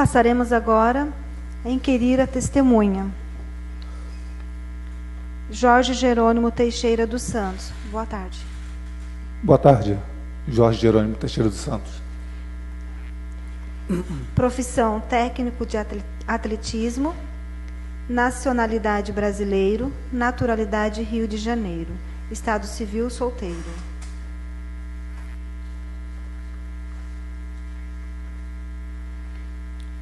Passaremos agora a inquirir a testemunha. Jorge Jerônimo Teixeira dos Santos. Boa tarde. Boa tarde, Jorge Jerônimo Teixeira dos Santos. Profissão: técnico de atletismo. Nacionalidade: brasileiro. Naturalidade: Rio de Janeiro. Estado civil: solteiro.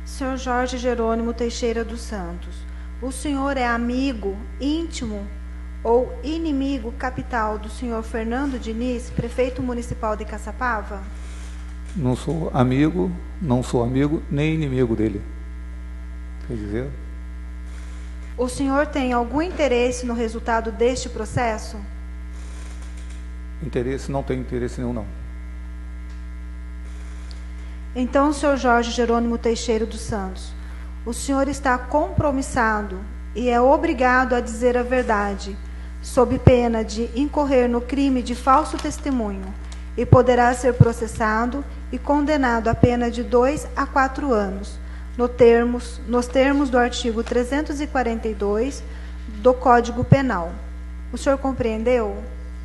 Senhor Jorge Jerônimo Teixeira dos Santos, o senhor é amigo, íntimo ou inimigo capital do senhor Fernando Diniz, prefeito municipal de Caçapava? Não sou amigo, nem inimigo dele. Quer dizer? O senhor tem algum interesse no resultado deste processo? Interesse? Não tenho interesse nenhum, não. Então, senhor Jorge Jerônimo Teixeira dos Santos, o senhor está compromissado e é obrigado a dizer a verdade, sob pena de incorrer no crime de falso testemunho, e poderá ser processado e condenado a pena de 2 a 4 anos, nos termos do artigo 342 do Código Penal. O senhor compreendeu?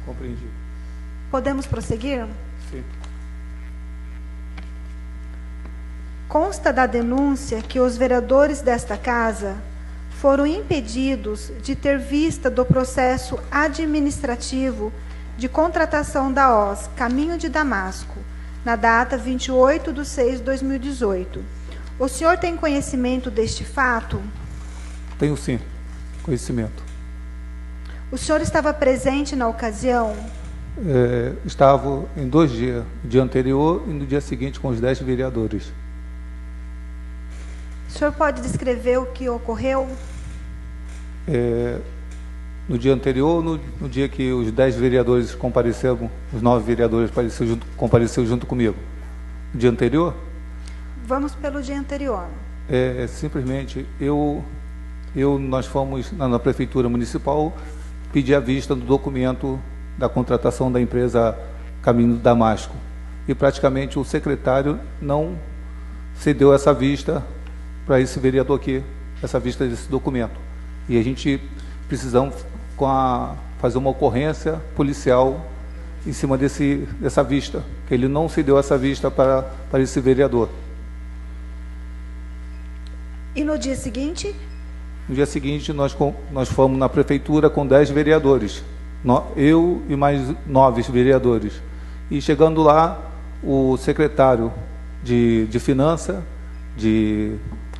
Compreendi. Podemos prosseguir? Sim. Consta da denúncia que os vereadores desta casa foram impedidos de ter vista do processo administrativo de contratação da OS Caminho de Damasco, na data 28/6/2018. O senhor tem conhecimento deste fato? Tenho sim, conhecimento. O senhor estava presente na ocasião? Estava em 2 dias, no dia anterior e no dia seguinte, com os 10 vereadores. O senhor pode descrever o que ocorreu? No dia anterior, no dia que os 10 vereadores compareceram, os 9 vereadores compareceram junto comigo. No dia anterior? Vamos pelo dia anterior. Simplesmente, nós fomos na Prefeitura Municipal pedir a vista do documento da contratação da empresa Caminho de Damasco. E praticamente o secretário não cedeu essa vista para esse vereador aqui, essa vista desse documento. E a gente precisamos fazer uma ocorrência policial em cima dessa vista, que ele não cedeu essa vista para esse vereador. E no dia seguinte? No dia seguinte, nós fomos na prefeitura com 10 vereadores, eu e mais 9 vereadores. E chegando lá, o secretário de Finança,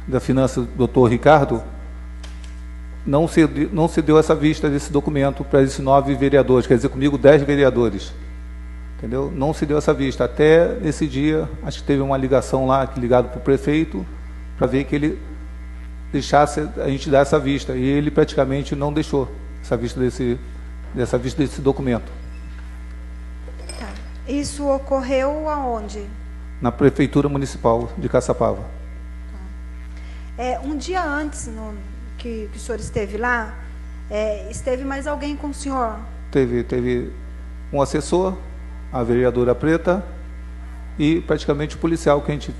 da Finança, doutor Ricardo, não cedeu essa vista desse documento para esses 9 vereadores, quer dizer, comigo 10 vereadores. Entendeu? Não cedeu essa vista. Até esse dia, acho que teve uma ligação lá, ligado para o prefeito, para ver que ele deixasse a gente dar essa vista. E ele praticamente não deixou essa vista desse documento. Tá. Isso ocorreu aonde? Na Prefeitura Municipal de Caçapava. Um dia antes que o senhor esteve lá, esteve mais alguém com o senhor? Teve um assessor, a vereadora Preta, e praticamente o policial, que a gente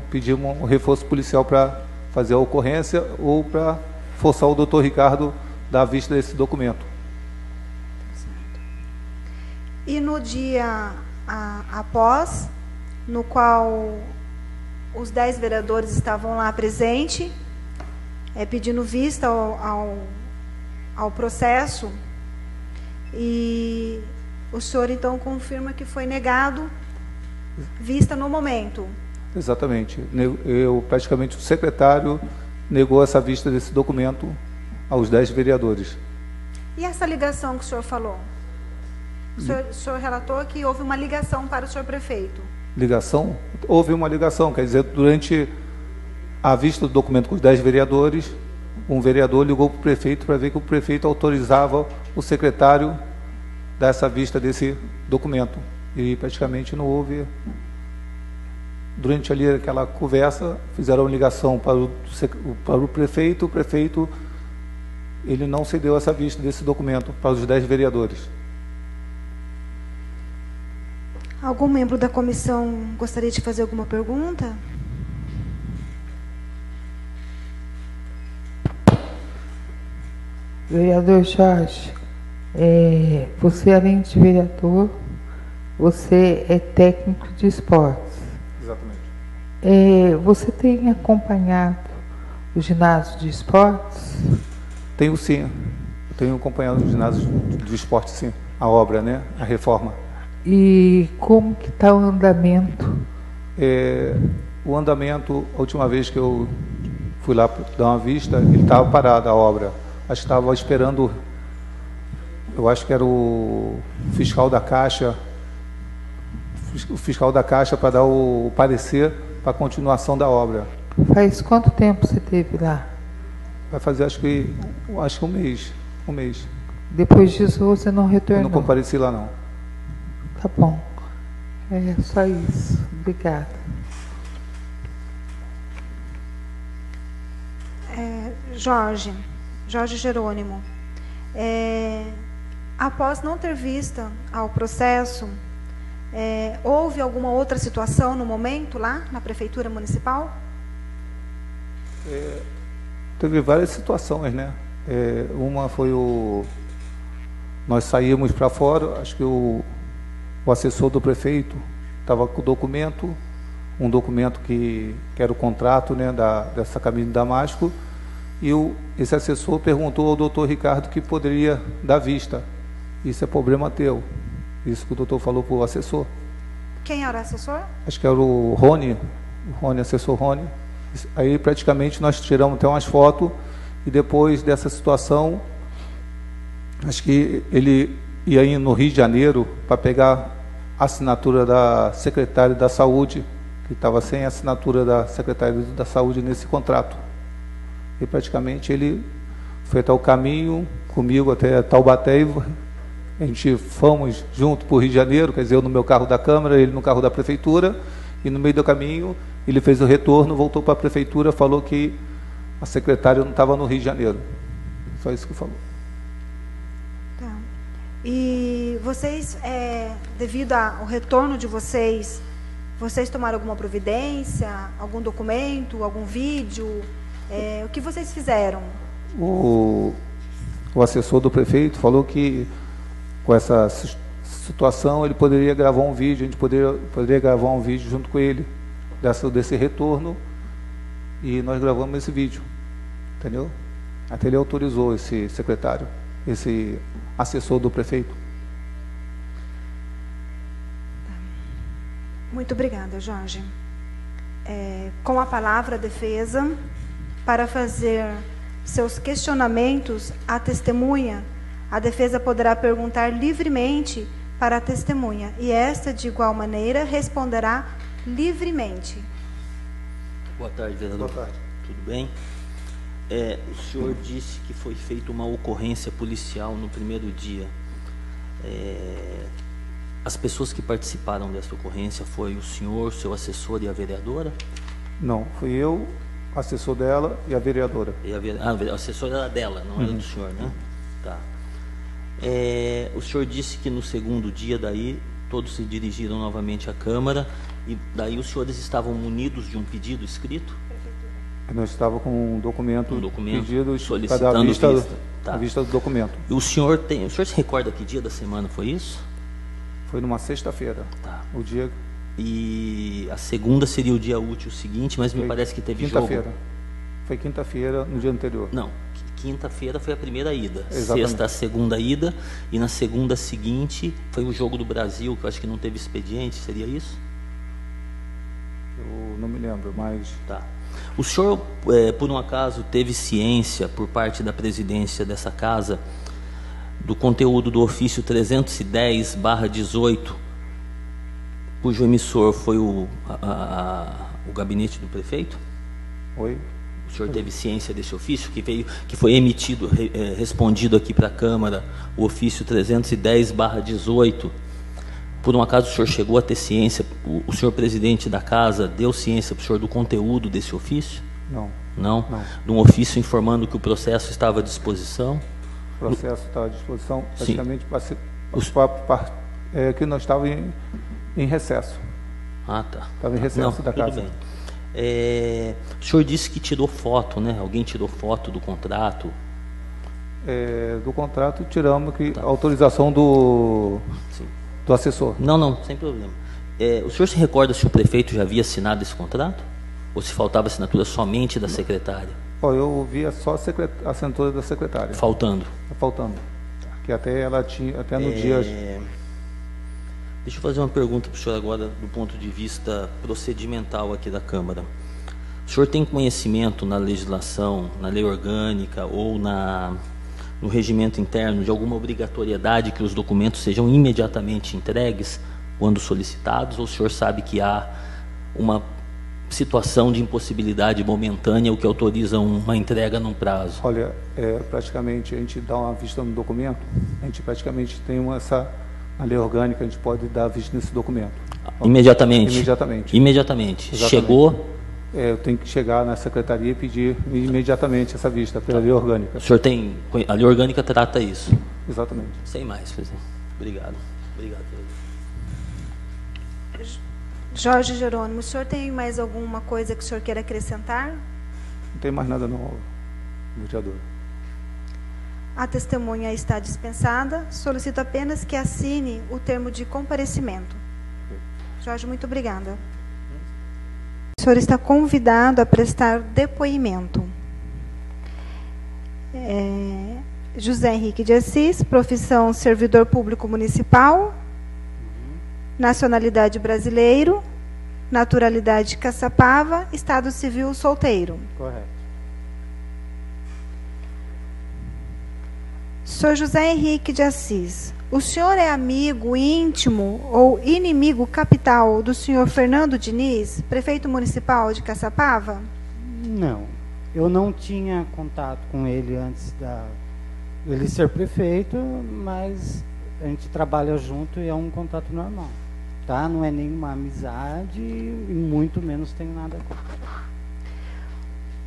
pedimos um reforço policial para fazer a ocorrência ou para forçar o doutor Ricardo da vista desse documento. Certo. E no dia após, no qual os 10 vereadores estavam lá presentes, pedindo vista ao processo, e o senhor então confirma que foi negado vista no momento? Exatamente. Praticamente o secretário negou essa vista desse documento aos 10 vereadores. E essa ligação que o senhor falou? O senhor relatou que houve uma ligação para o senhor prefeito. Ligação? Houve uma ligação, quer dizer, durante a vista do documento com os 10 vereadores, um vereador ligou para o prefeito para ver que o prefeito autorizava o secretário dar essa vista desse documento. E praticamente não houve. Durante ali aquela conversa, fizeram uma ligação para o prefeito ele não cedeu essa vista desse documento para os 10 vereadores. Algum membro da comissão gostaria de fazer alguma pergunta? Vereador Jorge, você, além de vereador, você é técnico de esportes. Exatamente. Você tem acompanhado o ginásio de esportes? Tenho sim. Eu tenho acompanhado o ginásio de esporte, sim. A obra, né? A reforma. E como que está o andamento? O andamento, a última vez que eu fui lá dar uma vista, ele estava parado, a obra. Acho que estava esperando, eu acho que era o fiscal da Caixa, para dar o parecer para a continuação da obra. Faz quanto tempo você esteve lá? Vai fazer, acho que um mês. Um mês. Depois disso você não retornou? Eu não compareci lá, não. Tá bom. É só isso. Obrigada. Jorge Jerônimo, após não ter vista ao processo, houve alguma outra situação no momento lá na Prefeitura Municipal? Teve várias situações, né? Uma foi nós saímos para fora, acho que o assessor do prefeito estava com o documento, um documento que era o contrato, né, dessa cabine de Damasco, e esse assessor perguntou ao doutor Ricardo que poderia dar vista. Isso é problema teu. Isso que o doutor falou para o assessor. Quem era o assessor? Acho que era o Rony, assessor Rony. Aí praticamente nós tiramos até umas fotos, e depois dessa situação, acho que ele ia ir no Rio de Janeiro para pegar a assinatura da secretária da Saúde, que estava sem a assinatura da secretária da Saúde nesse contrato. E praticamente ele foi até o caminho, comigo até Taubaté, a gente fomos junto para o Rio de Janeiro, quer dizer, eu no meu carro da Câmara, ele no carro da Prefeitura, e no meio do caminho ele fez o retorno, voltou para a Prefeitura, falou que a secretária não estava no Rio de Janeiro. Só isso que falou. Tá. E vocês, devido ao retorno de vocês, vocês tomaram alguma providência, algum documento, algum vídeo? O que vocês fizeram? O assessor do prefeito falou que com essa situação ele poderia gravar um vídeo, a gente poderia gravar um vídeo junto com ele desse retorno, e nós gravamos esse vídeo, entendeu? Até ele autorizou, esse secretário, esse assessor do prefeito. Muito obrigada, Jorge. Com a palavra, a defesa, para fazer seus questionamentos à testemunha, a defesa poderá perguntar livremente para a testemunha, e esta, de igual maneira, responderá livremente. Boa tarde, vereador. Boa tarde. Tudo bem? O senhor disse que foi feita uma ocorrência policial no primeiro dia. As pessoas que participaram dessa ocorrência foi o senhor, seu assessor e a vereadora? Não, fui eu, assessor dela e a vereadora. A assessora era dela, não era do senhor, né? Tá. O senhor disse que no segundo dia daí todos se dirigiram novamente à Câmara, e daí os senhores estavam munidos de um pedido escrito? Nós estávamos com um documento pedido solicitando a vista do documento. E o senhor se recorda que dia da semana foi isso? Foi numa sexta-feira. Tá. O dia. E a segunda seria o dia útil seguinte, mas me parece que teve jogo. Quinta-feira. Foi quinta-feira, no dia anterior. Não, quinta-feira foi a primeira ida. Exatamente. Sexta, a segunda ida, e na segunda seguinte foi o jogo do Brasil, que eu acho que não teve expediente, seria isso? Eu não me lembro, mas... Tá. O senhor, por um acaso, teve ciência, por parte da presidência dessa casa, do conteúdo do ofício 310/18, cujo emissor foi o gabinete do prefeito? Oi? O senhor teve ciência desse ofício que foi emitido, respondido aqui para a Câmara, o ofício 310/18? Por um acaso o senhor chegou a ter ciência, o senhor presidente da casa deu ciência para o senhor do conteúdo desse ofício? Não. Não? Não. De um ofício informando que o processo estava à disposição? O processo estava à disposição, Sim. praticamente, que nós estávamos em recesso. Ah, tá. Estava em recesso da casa. Tudo bem. O senhor disse que tirou foto, né? Alguém tirou foto do contrato? do contrato, tiramos a autorização do assessor. Não, sem problema. O senhor se recorda se o prefeito já havia assinado esse contrato? Ou se faltava assinatura somente da secretária? Eu via só a assinatura da secretária. Faltando. Que até ela tinha, até no dia... Deixa eu fazer uma pergunta para o senhor agora, do ponto de vista procedimental aqui da Câmara. O senhor tem conhecimento na legislação, na lei orgânica ou no regimento interno de alguma obrigatoriedade que os documentos sejam imediatamente entregues quando solicitados? Ou o senhor sabe que há uma situação de impossibilidade momentânea, o que autoriza uma entrega num prazo? Olha, praticamente a gente dá uma vista no documento, a gente praticamente tem a lei orgânica, a gente pode dar vista nesse documento. Imediatamente? Imediatamente. Chegou? Eu tenho que chegar na secretaria e pedir imediatamente essa vista pela lei orgânica. O senhor tem... A lei orgânica trata isso? Exatamente. Sem mais, presidente. Obrigado. Jorge Jerônimo, o senhor tem mais alguma coisa que o senhor queira acrescentar? Não tem mais nada não, vereador. A testemunha está dispensada. Solicito apenas que assine o termo de comparecimento. Jorge, muito obrigada. O senhor está convidado a prestar depoimento. José Henrique de Assis, profissão servidor público municipal, nacionalidade brasileiro, naturalidade Caçapava, estado civil solteiro. Correto. Sr. José Henrique de Assis, o senhor é amigo íntimo ou inimigo capital do senhor Fernando Diniz, prefeito municipal de Caçapava? Não, eu não tinha contato com ele antes dele ser prefeito, mas a gente trabalha junto e é um contato normal, tá? Não é nenhuma amizade e muito menos tenho nada contra.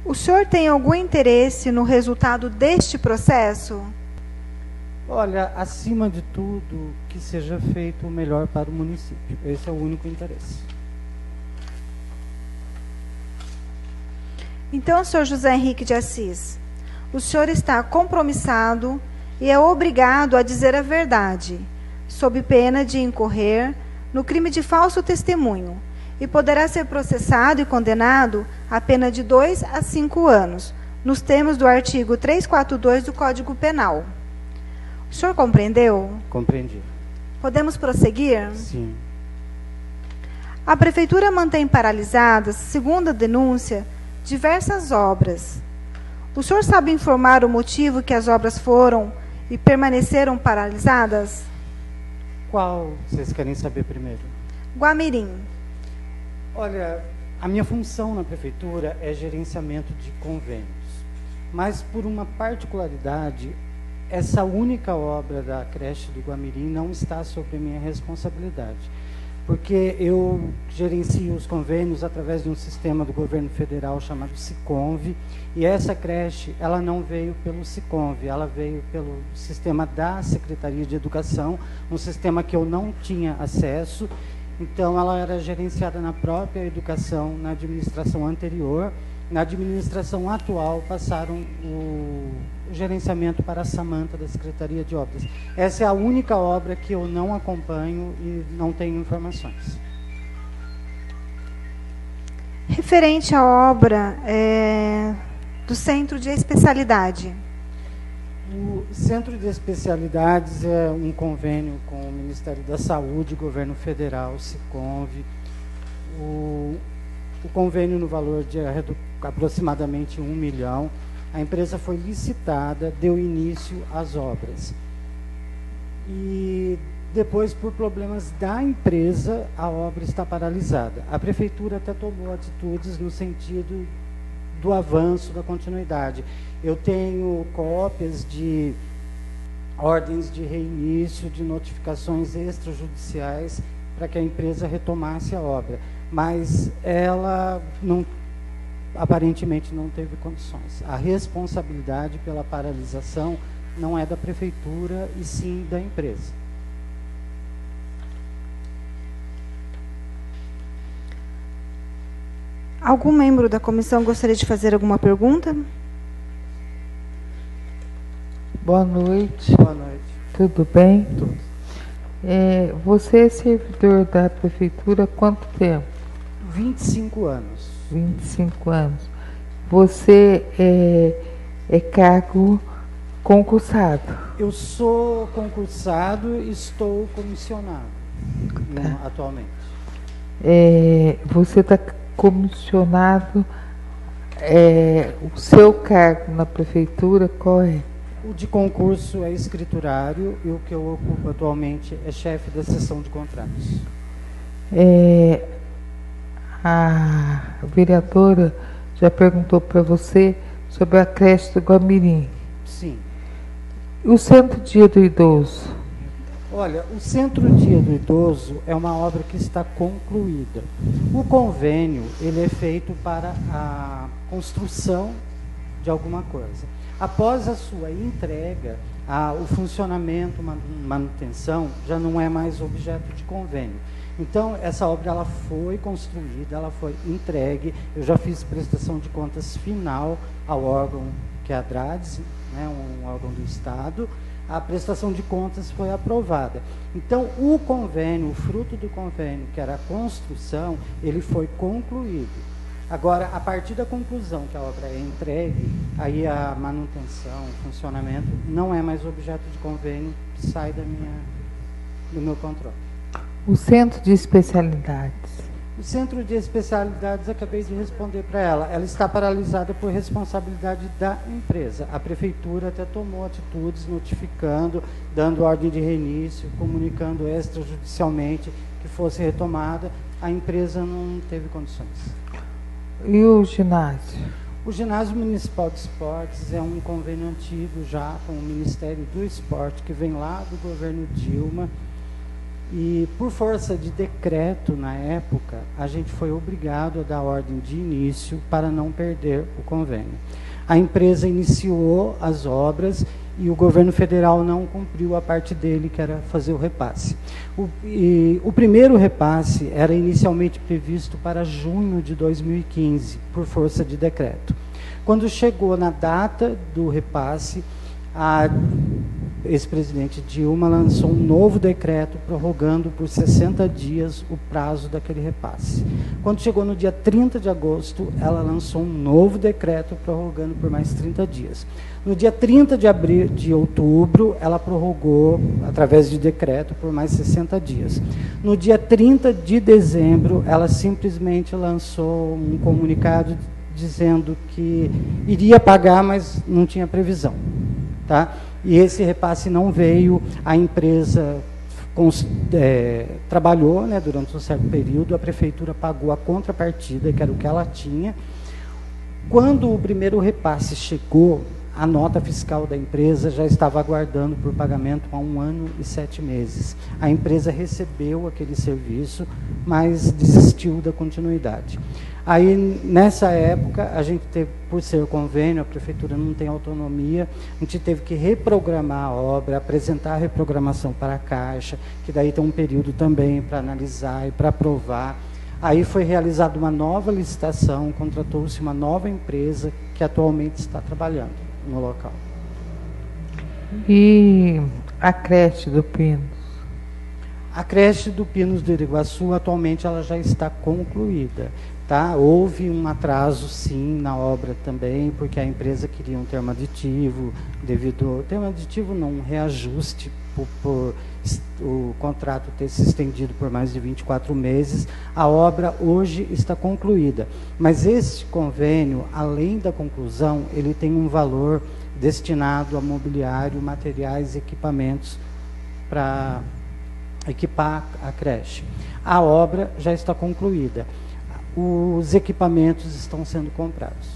O senhor tem algum interesse no resultado deste processo? Olha, acima de tudo, que seja feito o melhor para o município. Esse é o único interesse. Então, senhor José Henrique de Assis, o senhor está compromissado e é obrigado a dizer a verdade, sob pena de incorrer no crime de falso testemunho, e poderá ser processado e condenado a pena de 2 a 5 anos, nos termos do artigo 342 do Código Penal. O senhor compreendeu? Compreendi. Podemos prosseguir? Sim. A Prefeitura mantém paralisadas, segundo a denúncia, diversas obras. O senhor sabe informar o motivo que as obras foram e permaneceram paralisadas? Qual vocês querem saber primeiro? Guamirim. Olha, a minha função na Prefeitura é gerenciamento de convênios. Mas, por uma particularidade, essa única obra da creche do Guamirim não está sob a minha responsabilidade, porque eu gerencio os convênios através de um sistema do governo federal chamado Siconv, e essa creche, ela não veio pelo Siconv, ela veio pelo sistema da Secretaria de Educação, um sistema que eu não tinha acesso. Então, ela era gerenciada na própria educação, na administração anterior. Na administração atual, passaram o gerenciamento para a Samanta, da Secretaria de Obras. Essa é a única obra que eu não acompanho e não tenho informações. Referente à obra do Centro de Especialidade. O Centro de Especialidades é um convênio com o Ministério da Saúde, Governo Federal, Siconv. O convênio no valor de aproximadamente 1 milhão. A empresa foi licitada, deu início às obras. E depois, por problemas da empresa, a obra está paralisada. A Prefeitura até tomou atitudes no sentido do avanço, da continuidade. Eu tenho cópias de ordens de reinício, de notificações extrajudiciais para que a empresa retomasse a obra. Mas ela aparentemente não teve condições. A responsabilidade pela paralisação não é da Prefeitura, e sim da empresa. Algum membro da comissão gostaria de fazer alguma pergunta? Boa noite. Boa noite. Tudo bem? Tudo. Você é servidor da prefeitura há quanto tempo? 25 anos. 25 anos. Você é cargo concursado? Eu sou concursado e estou comissionado atualmente. Você está comissionado, o seu cargo na prefeitura qual é? O de concurso é escriturário e o que eu ocupo atualmente é chefe da seção de contratos. A vereadora já perguntou para você sobre a creche do Guamirim. Sim. O Centro-Dia do Idoso? Olha, o Centro-Dia do Idoso é uma obra que está concluída. O convênio, ele é feito para a construção de alguma coisa. Após a sua entrega, o funcionamento, manutenção, já não é mais objeto de convênio. Então, essa obra ela foi construída, ela foi entregue, eu já fiz prestação de contas final ao órgão que é a DRADES, né, um órgão do Estado. A prestação de contas foi aprovada. Então, o convênio, o fruto do convênio, que era a construção, ele foi concluído. Agora, a partir da conclusão que a obra é entregue, aí a manutenção, o funcionamento, não é mais objeto de convênio, que sai do meu controle. O Centro de Especialidades? O Centro de Especialidades, acabei de responder para ela, ela está paralisada por responsabilidade da empresa. A prefeitura até tomou atitudes, notificando, dando ordem de reinício, comunicando extrajudicialmente que fosse retomada. A empresa não teve condições. E o ginásio? O Ginásio Municipal de Esportes é um convênio antigo já com o Ministério do Esporte, que vem lá do governo Dilma. E, por força de decreto, na época, a gente foi obrigado a dar ordem de início para não perder o convênio. A empresa iniciou as obras e o governo federal não cumpriu a parte dele, que era fazer o repasse. O primeiro repasse era inicialmente previsto para junho de 2015, por força de decreto. Quando chegou na data do repasse, a ex-presidente Dilma lançou um novo decreto prorrogando por 60 dias o prazo daquele repasse. Quando chegou no dia 30 de agosto, ela lançou um novo decreto prorrogando por mais 30 dias. No dia 30 de outubro, ela prorrogou, através de decreto, por mais 60 dias. No dia 30 de dezembro, ela simplesmente lançou um comunicado dizendo que iria pagar, mas não tinha previsão. Tá? E esse repasse não veio, a empresa trabalhou, né, durante um certo período, a prefeitura pagou a contrapartida, que era o que ela tinha. Quando o primeiro repasse chegou, a nota fiscal da empresa já estava aguardando por pagamento há 1 ano e 7 meses. A empresa recebeu aquele serviço, mas desistiu da continuidade. Aí, nessa época, a gente teve, por ser convênio, a prefeitura não tem autonomia, a gente teve que reprogramar a obra, apresentar a reprogramação para a Caixa, que daí tem um período também para analisar e para aprovar. Aí foi realizada uma nova licitação, contratou-se uma nova empresa que atualmente está trabalhando no local. E a creche do Pinos? A creche do Pinos do Iriguaçu, atualmente, ela já está concluída. Tá? Houve um atraso, sim, na obra também, porque a empresa queria um termo aditivo, um reajuste por o contrato ter se estendido por mais de 24 meses. A obra hoje está concluída, mas este convênio, além da conclusão, ele tem um valor destinado a mobiliário, materiais e equipamentos para equipar a creche. A obra já está concluída. Os equipamentos estão sendo comprados.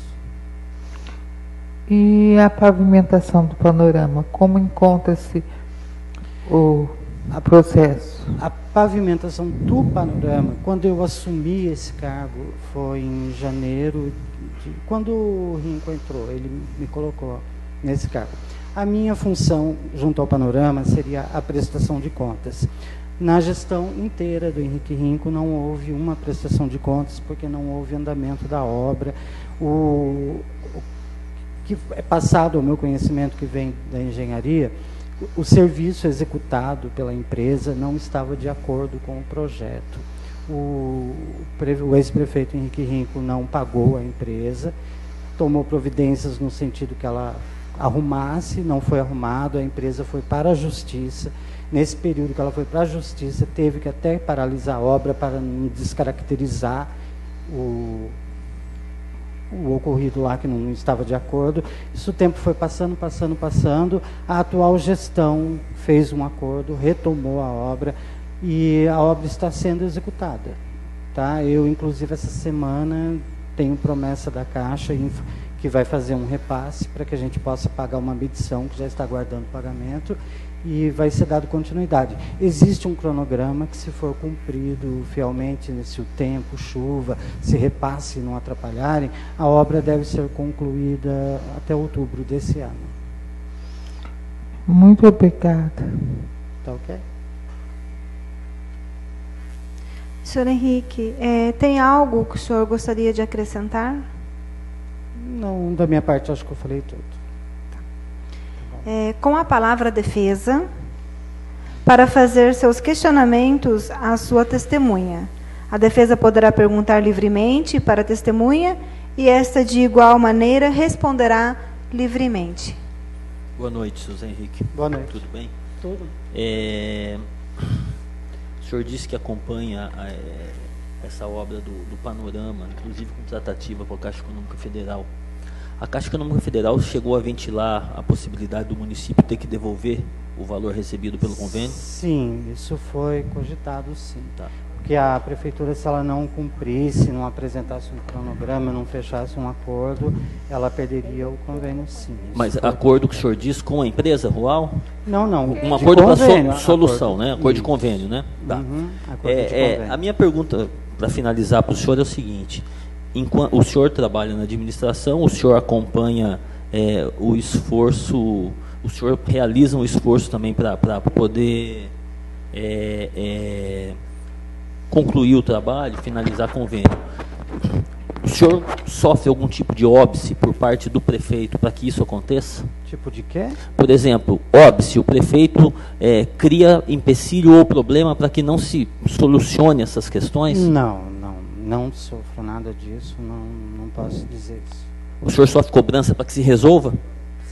E a pavimentação do panorama, como encontra-se o processo? A pavimentação do panorama, quando eu assumi esse cargo, foi em janeiro, quando o Rinco entrou, ele me colocou nesse cargo. A minha função junto ao panorama seria a prestação de contas. Na gestão inteira do Henrique Rinco não houve uma prestação de contas, porque não houve andamento da obra. que é passado ao meu conhecimento, que vem da engenharia, o serviço executado pela empresa não estava de acordo com o projeto. O ex-prefeito Henrique Rinco não pagou a empresa, tomou providências no sentido que ela arrumasse, não foi arrumado, a empresa foi para a justiça. Nesse período que ela foi para a justiça, teve que até paralisar a obra para não descaracterizar o ocorrido lá, que não estava de acordo. Isso o tempo foi passando. A atual gestão fez um acordo, retomou a obra e a obra está sendo executada. Tá? Eu, inclusive, essa semana tenho promessa da Caixa que vai fazer um repasse para que a gente possa pagar uma medição que já está aguardando pagamento e vai ser dado continuidade. Existe um cronograma que, se for cumprido fielmente, se o tempo, chuva, se repasse não atrapalharem, a obra deve ser concluída até outubro desse ano. Muito obrigada. Tá ok? Senhor Henrique, tem algo que o senhor gostaria de acrescentar? Não, da minha parte, acho que eu falei tudo. Com a palavra defesa, para fazer seus questionamentos à sua testemunha. A defesa poderá perguntar livremente para a testemunha e esta, de igual maneira, responderá livremente. Boa noite, José Henrique. Boa noite. Tudo bem? Tudo. O senhor disse que acompanha essa obra do Panorama, inclusive com tratativa com a Caixa Econômica Federal. A Caixa Econômica Federal chegou a ventilar a possibilidade do município ter que devolver o valor recebido pelo convênio? Sim, isso foi cogitado, sim. Tá. Porque a prefeitura, se ela não cumprisse, não apresentasse um cronograma, não fechasse um acordo, ela perderia o convênio, sim. Mas acordo que o senhor diz com a empresa rural? Não. Um acordo para solução, acordo, né? Acordo de isso. convênio, né? Tá. Acordo de convênio. A minha pergunta, para finalizar para o senhor, é o seguinte: enquanto o senhor trabalha na administração, o senhor acompanha o esforço, o senhor realiza um esforço também para poder concluir o trabalho, finalizar convênio. O senhor sofre algum tipo de óbice por parte do prefeito para que isso aconteça? Tipo de quê? Por exemplo, óbice, o prefeito cria empecilho ou problema para que não se solucione essas questões? Não sofro nada disso, não posso dizer isso. O senhor sofre cobrança para que se resolva?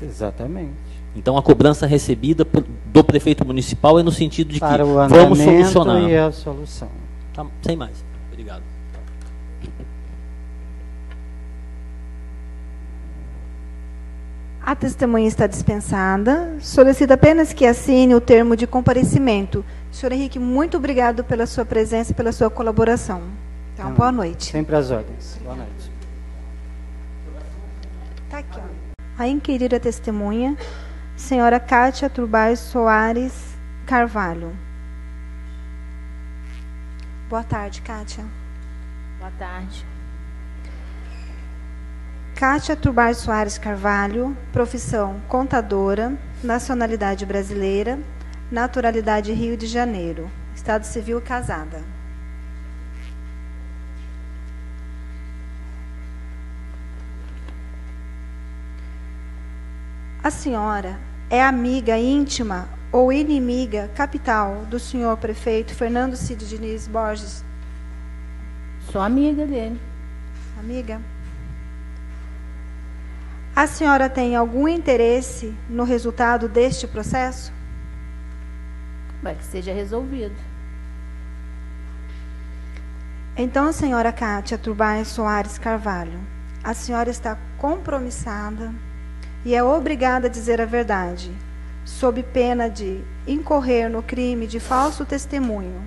Exatamente. Então a cobrança recebida do prefeito municipal é no sentido de para que o vamos solucionar. E a solução. Tá, sem mais. Obrigado. A testemunha está dispensada. Solicito apenas que assine o termo de comparecimento. Senhor Henrique, muito obrigado pela sua presença e pela sua colaboração. Então, boa noite. Sempre às ordens. Boa noite. Tá aqui, ó. A inquirida testemunha, senhora Kátia Turbay Soares Carvalho. Boa tarde, Kátia. Boa tarde. Kátia Turbay Soares Carvalho, profissão contadora, nacionalidade brasileira, naturalidade Rio de Janeiro, estado civil casada. A senhora é amiga íntima ou inimiga capital do senhor prefeito Fernando Cid Diniz Borges? Sou amiga dele. Amiga? A senhora tem algum interesse no resultado deste processo? Vai que seja resolvido. Então, senhora Kátia Turbay Soares Carvalho, a senhora está compromissada e é obrigada a dizer a verdade, sob pena de incorrer no crime de falso testemunho,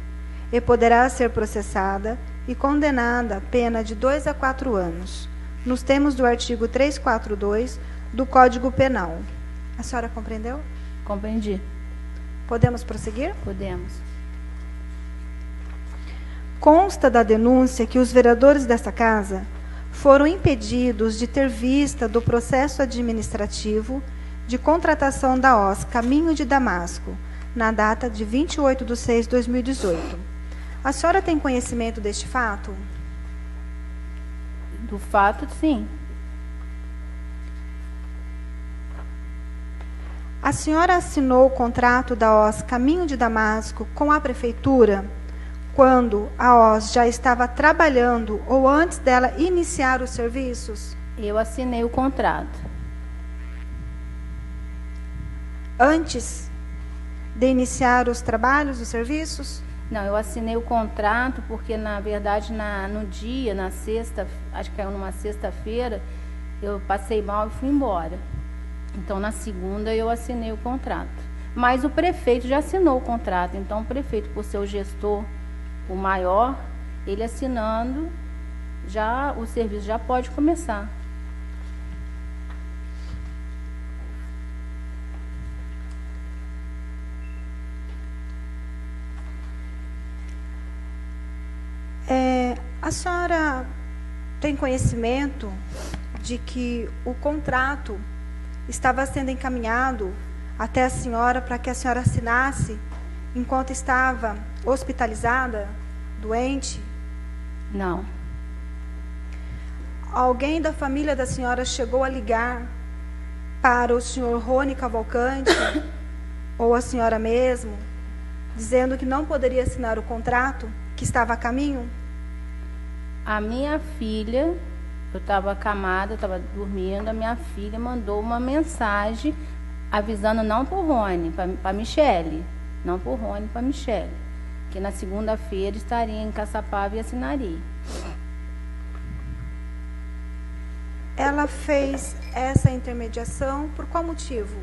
e poderá ser processada e condenada a pena de 2 a 4 anos, nos termos do artigo 342 do Código Penal. A senhora compreendeu? Compreendi. Podemos prosseguir? Podemos. Consta da denúncia que os vereadores desta casa foram impedidos de ter vista do processo administrativo de contratação da OS Caminho de Damasco, na data de 28/6/2018. A senhora tem conhecimento deste fato? Do fato, sim. A senhora assinou o contrato da OS Caminho de Damasco com a prefeitura quando a OS já estava trabalhando ou antes dela iniciar os serviços? Eu assinei o contrato. Antes de iniciar os trabalhos, os serviços? Não, eu assinei o contrato porque, na verdade, no dia, na sexta, acho que caiu numa sexta-feira, eu passei mal e fui embora. Então, na segunda, eu assinei o contrato. Mas o prefeito já assinou o contrato. Então, o prefeito, por ser o gestor, o maior, ele assinando, já o serviço já pode começar. A senhora tem conhecimento de que o contrato estava sendo encaminhado até a senhora para que a senhora assinasse enquanto estava hospitalizada, doente? Não. Alguém da família da senhora chegou a ligar para o senhor Rony Cavalcante ou a senhora mesmo, dizendo que não poderia assinar o contrato, que estava a caminho? A minha filha, eu estava acamada, estava dormindo, a minha filha mandou uma mensagem avisando não para o Rony, para a Michele, não para o Rony, para a Michele, que na segunda-feira estaria em Caçapava e assinaria. Ela fez essa intermediação por qual motivo?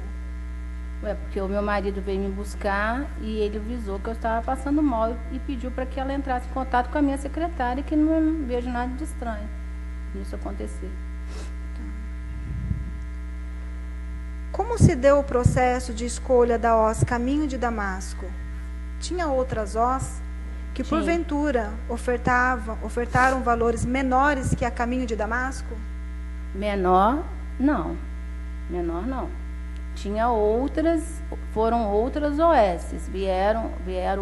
Porque o meu marido veio me buscar e ele avisou que eu estava passando mal e pediu para que ela entrasse em contato com a minha secretária, que não vejo nada de estranho nisso acontecer. Como se deu o processo de escolha da OS Caminho de Damasco? Tinha outras OS que, porventura, ofertaram valores menores que a Caminho de Damasco? Menor, não. Menor, não. Tinha outras, foram outras OS, vieram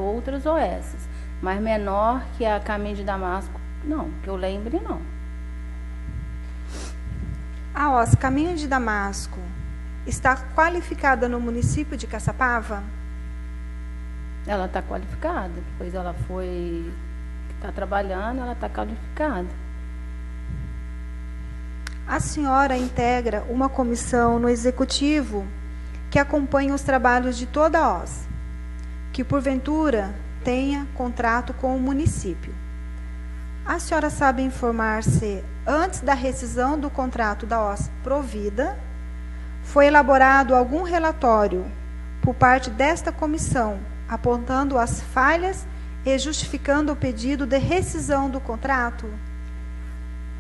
outras OS, mas menor que a Caminho de Damasco, não, que eu lembre, não. A OS Caminho de Damasco está qualificada no município de Caçapava? Ela está qualificada, pois ela está trabalhando, ela está qualificada. A senhora integra uma comissão no executivo que acompanha os trabalhos de toda a OS, que porventura tenha contrato com o município. A senhora sabe informar se, antes da rescisão do contrato da OS Provida, foi elaborado algum relatório por parte desta comissão, apontando as falhas e justificando o pedido de rescisão do contrato?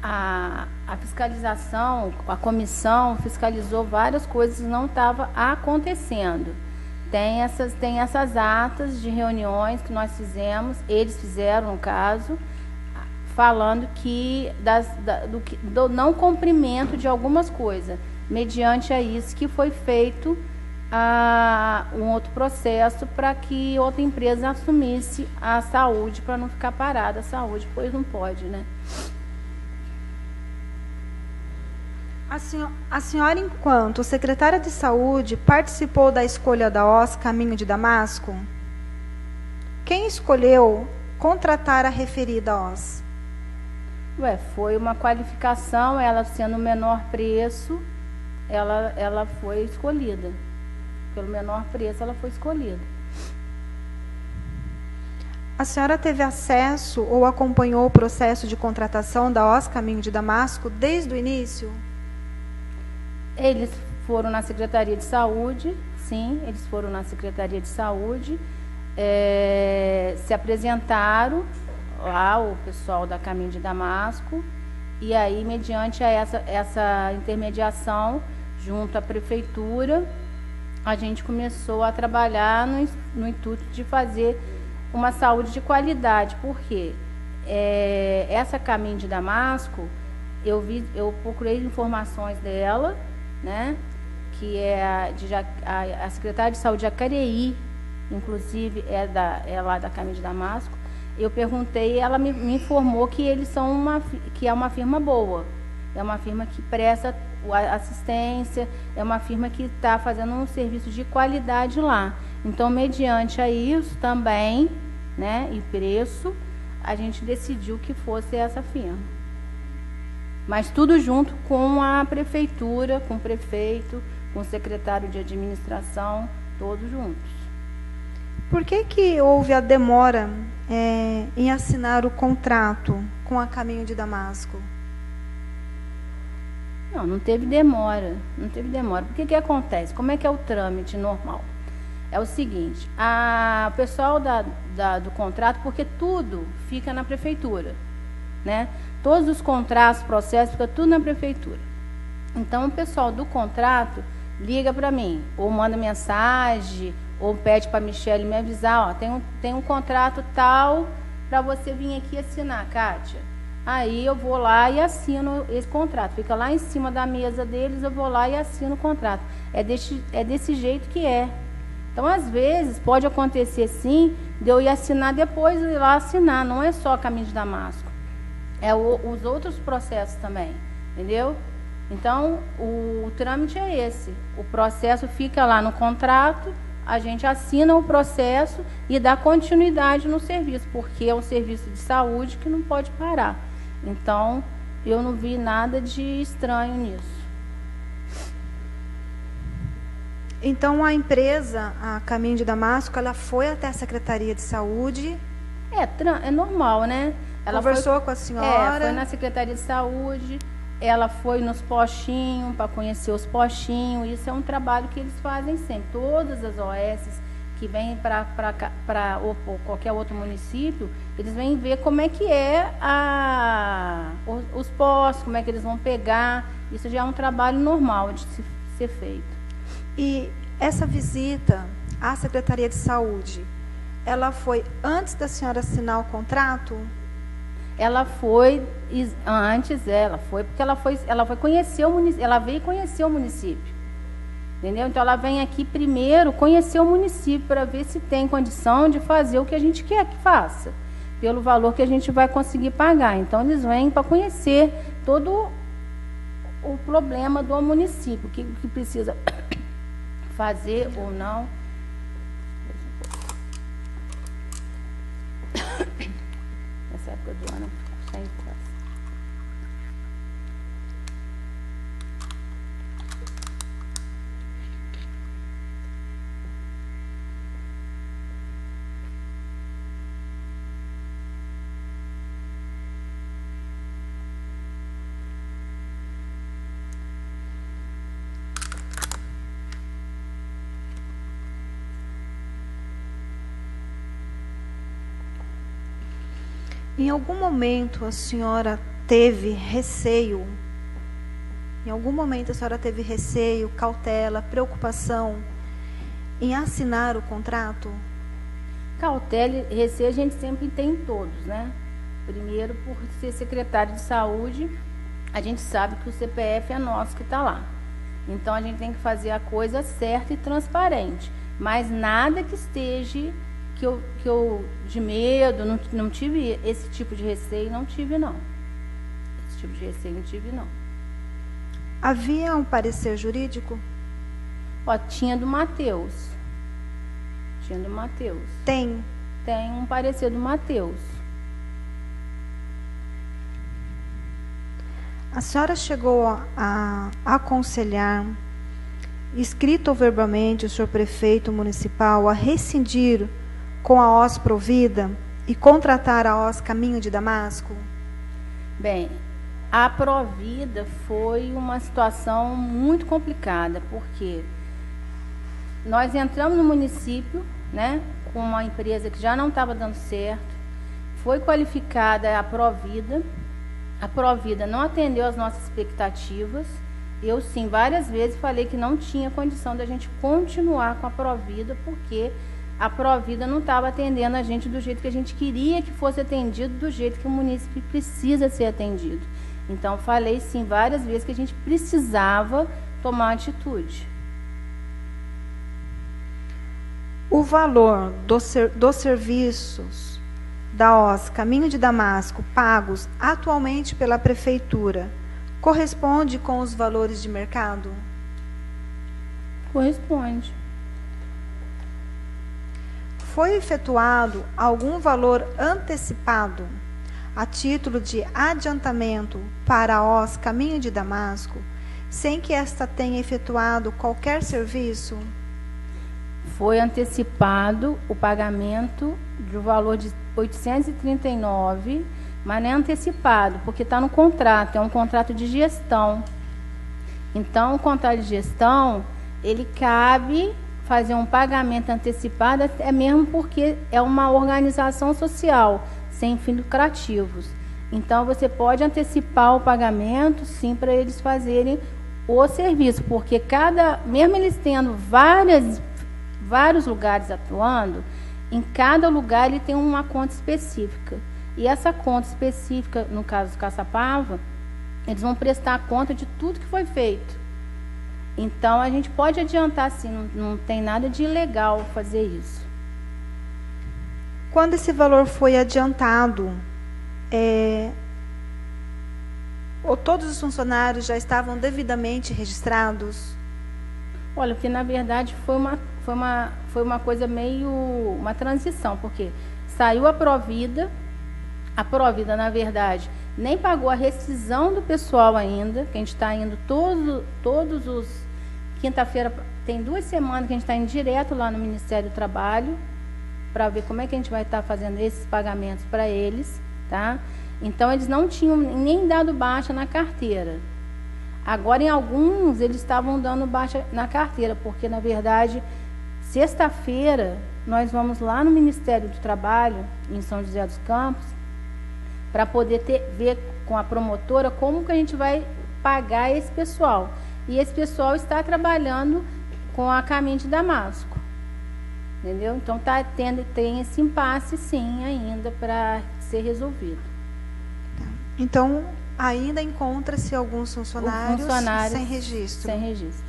A fiscalização, a comissão fiscalizou várias coisas que não estavam acontecendo. Tem essas atas de reuniões que nós fizemos, eles fizeram, no caso, falando que do não cumprimento de algumas coisas. Mediante a isso que foi feito um outro processo para que outra empresa assumisse a saúde, para não ficar parada a saúde, pois não pode, né? A senhora, enquanto secretária de saúde, participou da escolha da OS Caminho de Damasco? Quem escolheu contratar a referida OS? Foi uma qualificação, ela sendo o menor preço, ela foi escolhida. Pelo menor preço, ela foi escolhida. A senhora teve acesso ou acompanhou o processo de contratação da OS Caminho de Damasco desde o início? Eles foram na Secretaria de Saúde, sim, eles foram na Secretaria de Saúde, se apresentaram lá, o pessoal da Caminho de Damasco, e aí, mediante essa intermediação, junto à Prefeitura, a gente começou a trabalhar no intuito de fazer uma saúde de qualidade. Por quê? Essa Caminho de Damasco, eu procurei informações dela, né, que é a secretária de saúde de Jacareí, inclusive é lá da Caminho de Damasco. Eu perguntei e ela me informou que eles são que é uma firma boa, é uma firma que presta assistência, é uma firma que está fazendo um serviço de qualidade lá. Então, mediante a isso também, né, e preço, a gente decidiu que fosse essa firma. Mas tudo junto com a prefeitura, com o prefeito, com o secretário de administração, todos juntos. Por que houve a demora em assinar o contrato com a Caminho de Damasco? Não teve demora, não teve demora. Porque que acontece? Como é que é o trâmite normal? É o seguinte, o pessoal do contrato, porque tudo fica na prefeitura, né? Todos os contratos, processos, fica tudo na prefeitura. Então, o pessoal do contrato liga para mim, ou manda mensagem, ou pede para a Michele me avisar, ó, tem um contrato tal para você vir aqui assinar, Kátia. Aí eu vou lá e assino esse contrato. Fica lá em cima da mesa deles, eu vou lá e assino o contrato. É desse jeito que é. Então, às vezes, pode acontecer sim, de eu ir assinar depois e ir lá assinar. Não é só Caminho de Damasco. É os outros processos também, entendeu? Então, o trâmite é esse. O processo fica lá no contrato, a gente assina o processo e dá continuidade no serviço, porque é um serviço de saúde que não pode parar. Então, eu não vi nada de estranho nisso. Então, a empresa, a Caminho de Damasco, ela foi até a Secretaria de Saúde? É normal, né? Ela conversou com a senhora? Foi na Secretaria de Saúde, ela foi nos postinhos, para conhecer os postinhos. Isso é um trabalho que eles fazem sempre. Todas as OS que vêm para qualquer outro município, eles vêm ver como é que é os postos, como é que eles vão pegar. Isso já é um trabalho normal de ser feito. E essa visita à Secretaria de Saúde, ela foi antes da senhora assinar o contrato? Ela foi antes, porque ela foi conhecer o município, ela veio conhecer o município. Entendeu? Então ela vem aqui primeiro conhecer o município para ver se tem condição de fazer o que a gente quer que faça, pelo valor que a gente vai conseguir pagar. Então eles vêm para conhecer todo o problema do município, o que precisa fazer ou não. Nessa época do ano, sem classe. Em algum momento a senhora teve receio? Em algum momento a senhora teve receio, cautela, preocupação em assinar o contrato? Cautela e receio a gente sempre tem todos, né? Primeiro, por ser secretário de saúde, a gente sabe que o CPF é nosso que está lá. Então a gente tem que fazer a coisa certa e transparente. Mas nada que esteja que eu de medo, não tive esse tipo de receio, não tive não. Esse tipo de receio não tive não. Havia um parecer jurídico? Ó, tinha do Matheus. Tinha do Matheus. Tem um parecer do Matheus. A senhora chegou a aconselhar, escrito ou verbalmente, o senhor prefeito municipal a rescindir com a OS Provida e contratar a OS Caminho de Damasco? Bem, a Provida foi uma situação muito complicada, porque nós entramos no município, né, com uma empresa que já não estava dando certo, foi qualificada a Provida não atendeu às nossas expectativas. Eu, sim, várias vezes falei que não tinha condição da gente continuar com a Provida, porque a Provida não estava atendendo a gente do jeito que a gente queria que fosse atendido, do jeito que o município precisa ser atendido. Então, falei, sim, várias vezes que a gente precisava tomar atitude. O valor dos serviços da OS Caminho de Damasco pagos atualmente pela Prefeitura corresponde com os valores de mercado? Corresponde. Foi efetuado algum valor antecipado a título de adiantamento para a OS Caminho de Damasco, sem que esta tenha efetuado qualquer serviço? Foi antecipado o pagamento do valor de 839, mas não é antecipado, porque está no contrato, é um contrato de gestão. Então, o contrato de gestão, ele cabe fazer um pagamento antecipado, até mesmo porque é uma organização social, sem fins lucrativos. Então, você pode antecipar o pagamento, sim, para eles fazerem o serviço, porque mesmo eles tendo vários lugares atuando, em cada lugar ele tem uma conta específica. E essa conta específica, no caso do Caçapava, eles vão prestar conta de tudo que foi feito. Então, a gente pode adiantar, sim, não tem nada de ilegal fazer isso. Quando esse valor foi adiantado, ou todos os funcionários já estavam devidamente registrados? Olha, porque na verdade foi uma coisa meio uma transição, porque saiu a Provida, na verdade, nem pagou a rescisão do pessoal ainda, que a gente está indo todos os... Quinta-feira, tem 2 semanas que a gente está indo direto lá no Ministério do Trabalho, para ver como é que a gente vai estar fazendo esses pagamentos para eles, tá? Então, eles não tinham nem dado baixa na carteira. Agora, em alguns, eles estavam dando baixa na carteira, porque, na verdade, sexta-feira, nós vamos lá no Ministério do Trabalho, em São José dos Campos, para poder ver com a promotora como que a gente vai pagar esse pessoal. E esse pessoal está trabalhando com a Caminho de Damasco. Entendeu? Então, tem esse impasse, sim, ainda para ser resolvido. Então, ainda encontra-se alguns funcionários sem registro. Sem registro.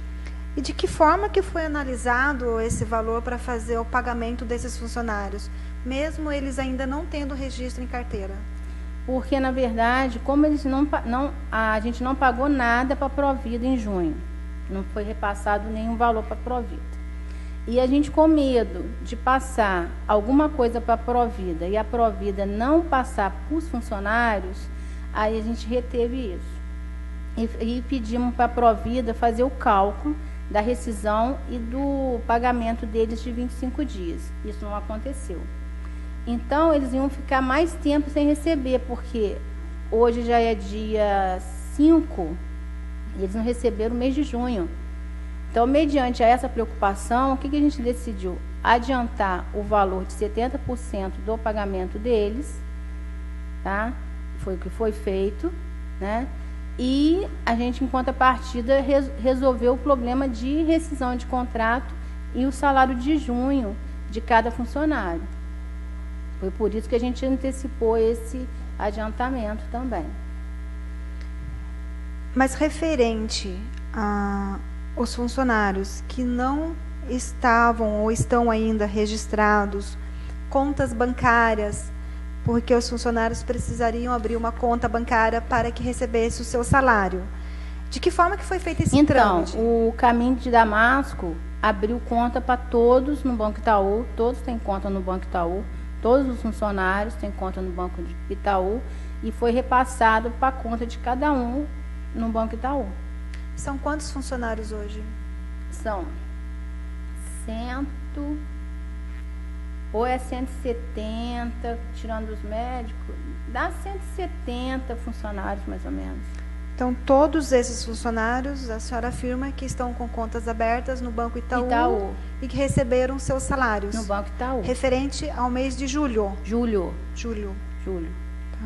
E de que forma que foi analisado esse valor para fazer o pagamento desses funcionários, mesmo eles ainda não tendo registro em carteira? Porque, na verdade, como eles a gente não pagou nada para a Provida em junho. Não foi repassado nenhum valor para a Provida. E a gente, com medo de passar alguma coisa para a Provida e a Provida não passar para os funcionários, aí a gente reteve isso. E pedimos para a Provida fazer o cálculo da rescisão e do pagamento deles de 25 dias. Isso não aconteceu. Então, eles iam ficar mais tempo sem receber, porque hoje já é dia 5, e eles não receberam o mês de junho. Então, mediante essa preocupação, o que a gente decidiu? Adiantar o valor de 70% do pagamento deles, tá? Foi o que foi feito, né? E a gente, em contrapartida, resolveu o problema de rescisão de contrato e o salário de junho de cada funcionário. Foi por isso que a gente antecipou esse adiantamento também. Mas referente aos funcionários que não estavam ou estão ainda registrados, contas bancárias, porque os funcionários precisariam abrir uma conta bancária para que recebesse o seu salário. De que forma que foi feito esse trâmite? Então, o Caminho de Damasco abriu conta para todos no Banco Itaú, todos têm conta no Banco Itaú, todos os funcionários têm conta no Banco Itaú, e foi repassado para a conta de cada um no Banco Itaú. São quantos funcionários hoje? São 100, ou é 170, tirando os médicos, dá 170 funcionários, mais ou menos. Então, todos esses funcionários, a senhora afirma que estão com contas abertas no Banco Itaú. E que receberam seus salários. No Banco Itaú. Referente ao mês de julho. Julho. Tá.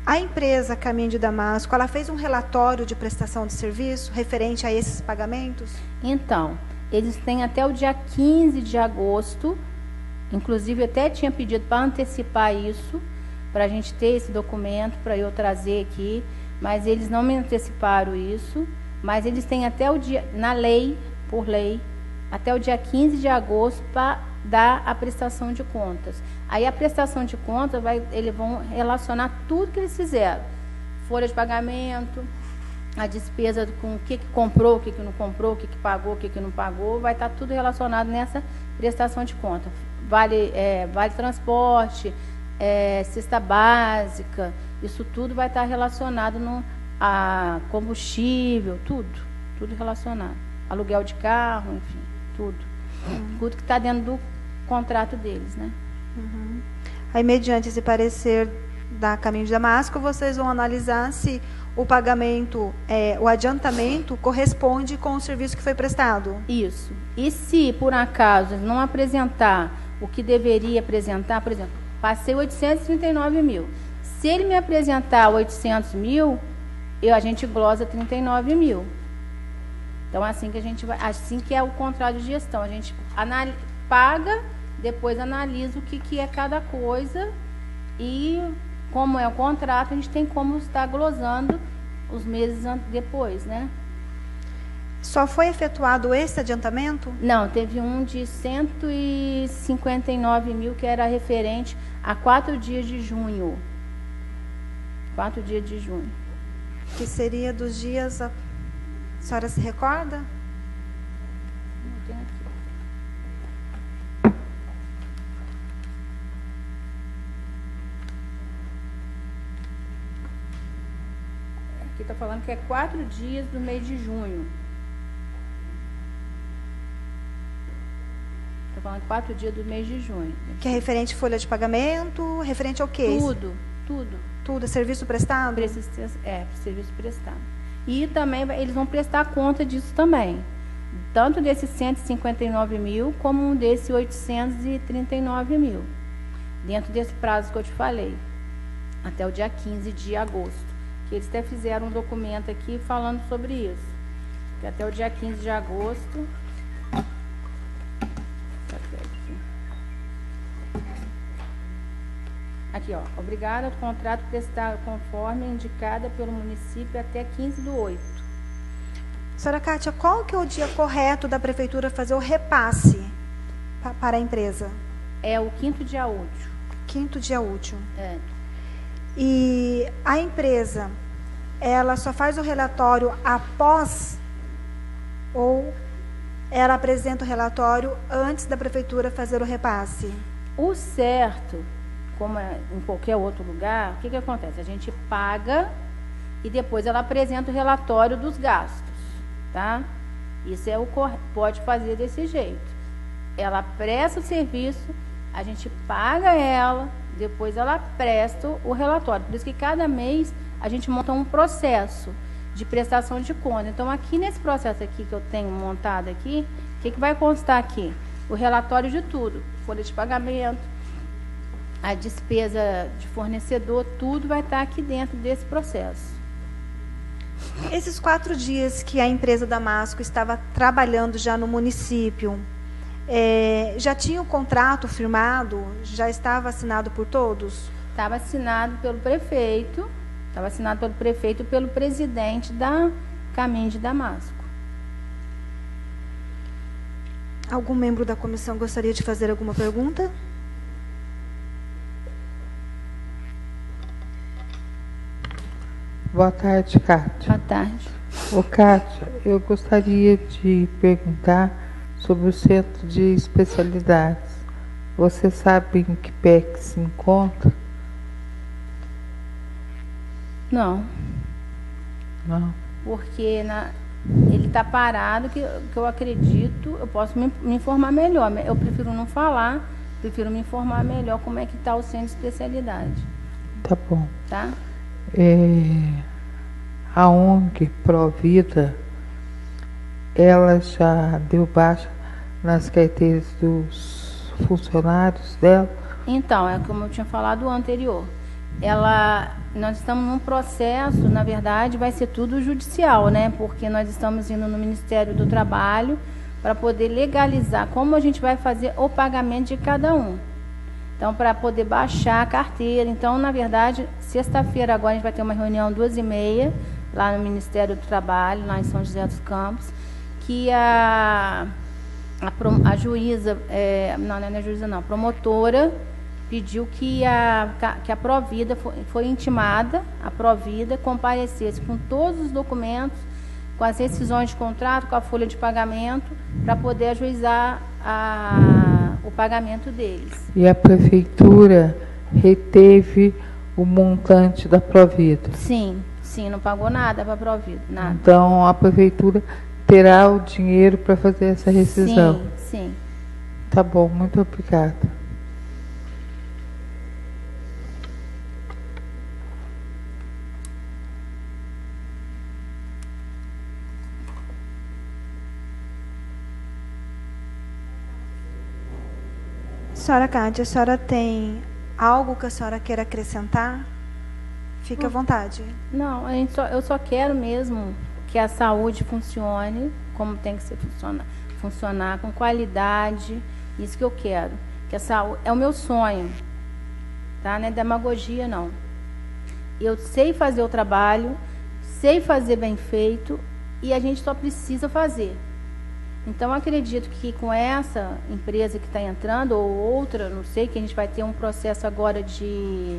A empresa Caminho de Damasco, ela fez um relatório de prestação de serviço referente a esses pagamentos? Então, eles têm até o dia 15 de agosto, inclusive eu até tinha pedido para antecipar isso, para a gente ter esse documento, para eu trazer aqui, mas eles não me anteciparam isso, mas eles têm até o dia, por lei, até o dia 15 de agosto para dar a prestação de contas. Aí a prestação de contas, eles vão relacionar tudo que eles fizeram, folha de pagamento, a despesa com o que comprou, o que não comprou, o que pagou, o que não pagou, vai estar tudo relacionado nessa prestação de conta. Vale transporte, cesta básica, isso tudo vai estar relacionado a combustível, tudo relacionado. Aluguel de carro, enfim, tudo. Tudo que está dentro do contrato deles, né? Aí, mediante esse parecer da Caminho de Damasco, vocês vão analisar se o pagamento, o adiantamento corresponde com o serviço que foi prestado. Isso. E se, por acaso, não apresentar o que deveria apresentar, por exemplo, passei 839 mil. Se ele me apresentar 800 mil, a gente glosa 39 mil. Então, assim que a gente vai, assim que é o contrato de gestão, a gente paga, depois analisa o que é cada coisa e, como é o contrato, a gente tem como estar glosando os meses depois, né? Só foi efetuado esse adiantamento? Não, teve um de 159 mil que era referente a 4 dias de junho. 4 dias de junho. Que seria dos dias... A senhora se recorda? Não tem aqui. Aqui está falando que é 4 dias do mês de junho. Está falando 4 dias do mês de junho. Que é referente à folha de pagamento, referente ao quê? Tudo. Tudo, serviço prestado? Serviço prestado. E também eles vão prestar conta disso também. Tanto desse 159 mil, como um desse 839 mil. Dentro desse prazo que eu te falei. Até o dia 15 de agosto. Que eles até fizeram um documento aqui falando sobre isso. Que até o dia 15 de agosto... Aqui, ó. Obrigada ao contrato prestado conforme indicada pelo município até 15/8. Senhora Kátia, qual que é o dia correto da prefeitura fazer o repasse para a empresa? É o 5º dia útil. 5º dia útil. É. E a empresa, ela só faz o relatório após ou ela apresenta o relatório antes da prefeitura fazer o repasse? O certo... como em qualquer outro lugar, o que acontece? A gente paga e depois ela apresenta o relatório dos gastos, tá? Isso é o pode fazer desse jeito. Ela presta o serviço, a gente paga ela, depois ela presta o relatório. Por isso que cada mês a gente monta um processo de prestação de conta. Então, aqui nesse processo aqui que eu tenho montado aqui, o que vai constar aqui? O relatório de tudo, folha de pagamento, a despesa de fornecedor, tudo vai estar aqui dentro desse processo. Esses 4 dias que a empresa Damasco estava trabalhando já no município, já tinha o contrato firmado? Já estava assinado por todos? Estava assinado pelo prefeito, e pelo presidente da Caminho de Damasco. Algum membro da comissão gostaria de fazer alguma pergunta? Boa tarde, Kátia. Boa tarde. Ô, Kátia, eu gostaria de perguntar sobre o centro de especialidades. Você sabe em que pé que se encontra? Não. Não. Porque ele está parado, que eu acredito, eu posso me informar melhor. Eu prefiro não falar, prefiro me informar melhor como é que está o centro de especialidade. Tá bom. Tá? A ONG Provida, ela já deu baixa nas carteiras dos funcionários dela? Então, é como eu tinha falado anterior. Nós estamos num processo, na verdade, vai ser tudo judicial, né? Porque nós estamos indo no Ministério do Trabalho para poder legalizar como a gente vai fazer o pagamento de cada um. Então, para poder baixar a carteira. Então, na verdade, sexta-feira agora a gente vai ter uma reunião 2h30 lá no Ministério do Trabalho, lá em São José dos Campos, que a juíza, não é a juíza não, a promotora pediu que a Provida foi intimada, a Provida comparecesse com todos os documentos, com as rescisões de contrato, com a folha de pagamento, para poder ajuizar o pagamento deles. E a prefeitura reteve o montante da Provida? Sim, não pagou nada para a Provida, nada. Então a prefeitura terá o dinheiro para fazer essa rescisão? Sim. Tá bom, muito obrigada. Senhora Cátia, a senhora tem algo que a senhora queira acrescentar? Fique à vontade. Não, eu só quero mesmo que a saúde funcione como tem que funcionar com qualidade. Isso que eu quero. Que a saúde é o meu sonho, tá? Não é demagogia, não. Eu sei fazer o trabalho, sei fazer bem feito e a gente só precisa fazer. Então, acredito que com essa empresa que está entrando, ou outra, não sei, que a gente vai ter um processo agora de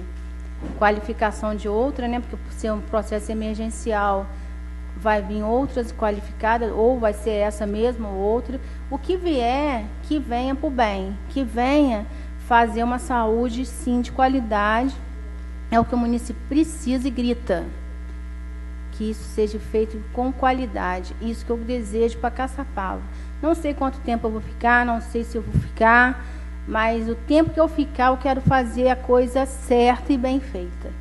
qualificação de outra, né? Porque por ser um processo emergencial, vai vir outras qualificadas, ou vai ser essa mesma ou outra. O que vier, que venha para o bem, que venha fazer uma saúde, sim, de qualidade. É o que o município precisa e grita. Que isso seja feito com qualidade. Isso que eu desejo para Caçapava. Não sei quanto tempo eu vou ficar, não sei se eu vou ficar, mas o tempo que eu ficar, eu quero fazer a coisa certa e bem feita.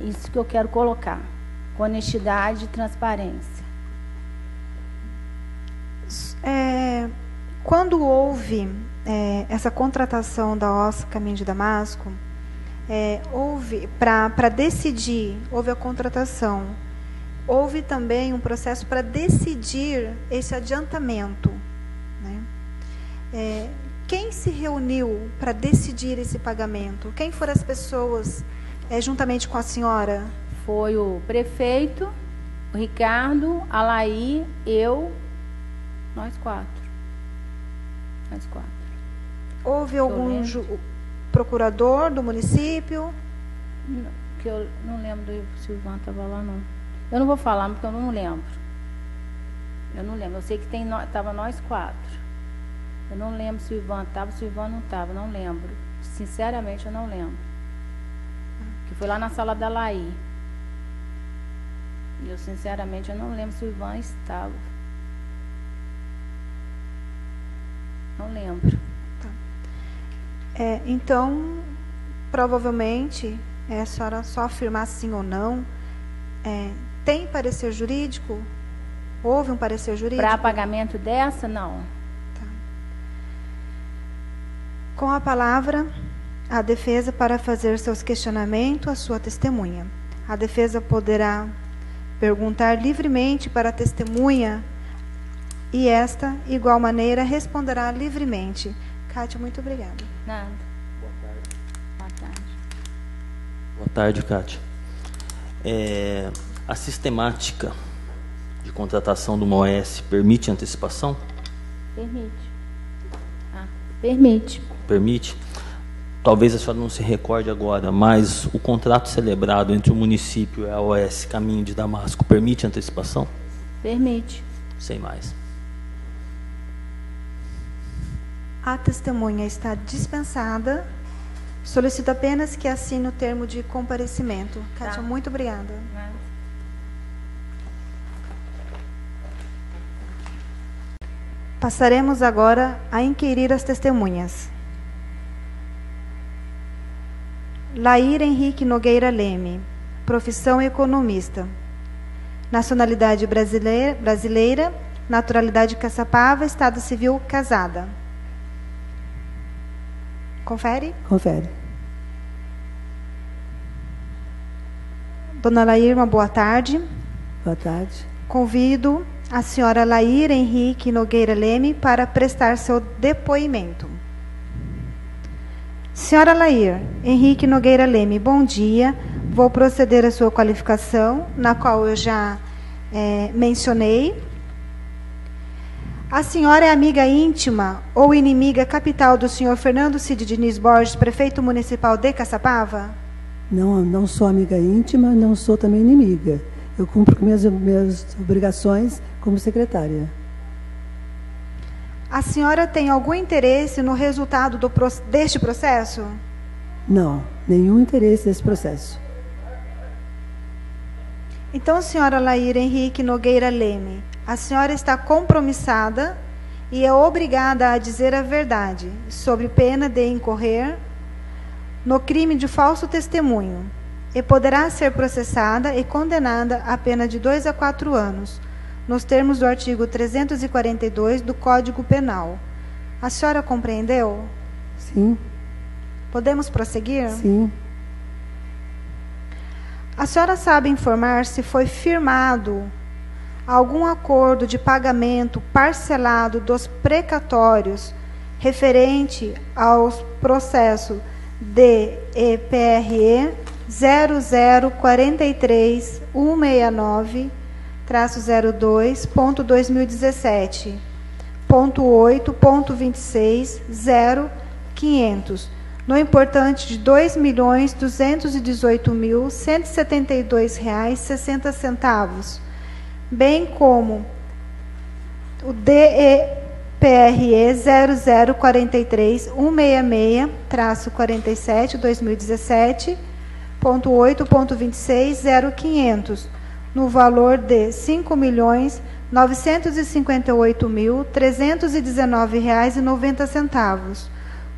Isso que eu quero colocar. Com honestidade e transparência. Quando houve essa contratação da OSS Caminho de Damasco, houve, para decidir, houve a contratação. Houve também um processo para decidir esse adiantamento, né? Quem se reuniu para decidir esse pagamento? Quem foram as pessoas, juntamente com a senhora? Foi o prefeito, o Ricardo, a Laí, eu, nós quatro. Houve algum procurador do município? Não, que eu não lembro se o Ivan estava lá, não. Eu não vou falar, porque eu não lembro. Eu sei que estava nós quatro. Eu não lembro se o Ivan estava, se o Ivan não estava, não lembro. Sinceramente, eu não lembro. Que foi lá na sala da Laí. E eu, sinceramente, eu não lembro se o Ivan estava. Não lembro. Tá. Então, provavelmente, a senhora só afirmar sim ou não. Tem parecer jurídico? Houve um parecer jurídico? Para pagamento dessa, não. Tá. Com a palavra, a defesa para fazer seus questionamentos à sua testemunha. A defesa poderá perguntar livremente para a testemunha e esta, igual maneira, responderá livremente. Cátia, muito obrigada. Nada. Boa tarde. Boa tarde, Cátia. A sistemática de contratação do MOS permite antecipação? Permite. Permite. Permite? Talvez a senhora não se recorde agora, mas o contrato celebrado entre o município e a OS Caminho de Damasco permite antecipação? Permite. Sem mais. A testemunha está dispensada. Solicito apenas que assine o termo de comparecimento. Cátia, muito obrigada. Passaremos agora a inquirir as testemunhas. Laír Henrique Nogueira Leme, profissão economista. Nacionalidade brasileira, naturalidade Caçapava, estado civil casada. Confere? Confere. Dona Laír, uma boa tarde. Boa tarde. Convido a senhora Laír Henrique Nogueira Leme para prestar seu depoimento. Senhora Laír Henrique Nogueira Leme, bom dia. Vou proceder à sua qualificação, na qual eu já mencionei. A senhora é amiga íntima ou inimiga capital do senhor Fernando Cid Diniz Borges, prefeito municipal de Caçapava? Não, não sou amiga íntima, não sou também inimiga. Eu cumpro com minhas obrigações como secretária. A senhora tem algum interesse no resultado deste processo? Não, nenhum interesse nesse processo. Então, senhora Laíra Henrique Nogueira Leme, a senhora está compromissada e é obrigada a dizer a verdade, sob pena de incorrer no crime de falso testemunho, e poderá ser processada e condenada a pena de 2 a 4 anos, nos termos do artigo 342 do Código Penal. A senhora compreendeu? Sim. Podemos prosseguir? Sim. A senhora sabe informar se foi firmado algum acordo de pagamento parcelado dos precatórios referente aos processos DEPRE 0043-169-002.2016.8.26.0500, no importante de R$ 2.218.172,60, bem como o DEPRE 0043-166-47-2017.8.26.0500, no valor de R$ 5.958.319,90,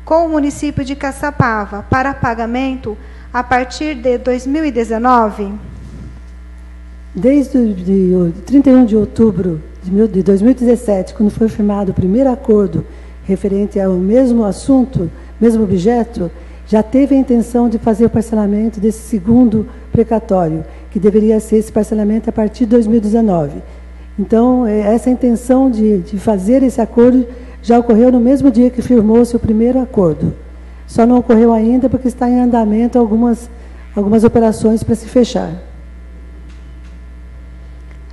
com o município de Caçapava, para pagamento a partir de 2019? Desde o 31 de outubro de 2017, quando foi firmado o primeiro acordo referente ao mesmo assunto, mesmo objeto, já teve a intenção de fazer o parcelamento desse segundo precatório, que deveria ser esse parcelamento a partir de 2019. Então, essa intenção de fazer esse acordo já ocorreu no mesmo dia que firmou-se o primeiro acordo. Só não ocorreu ainda porque está em andamento algumas operações para se fechar.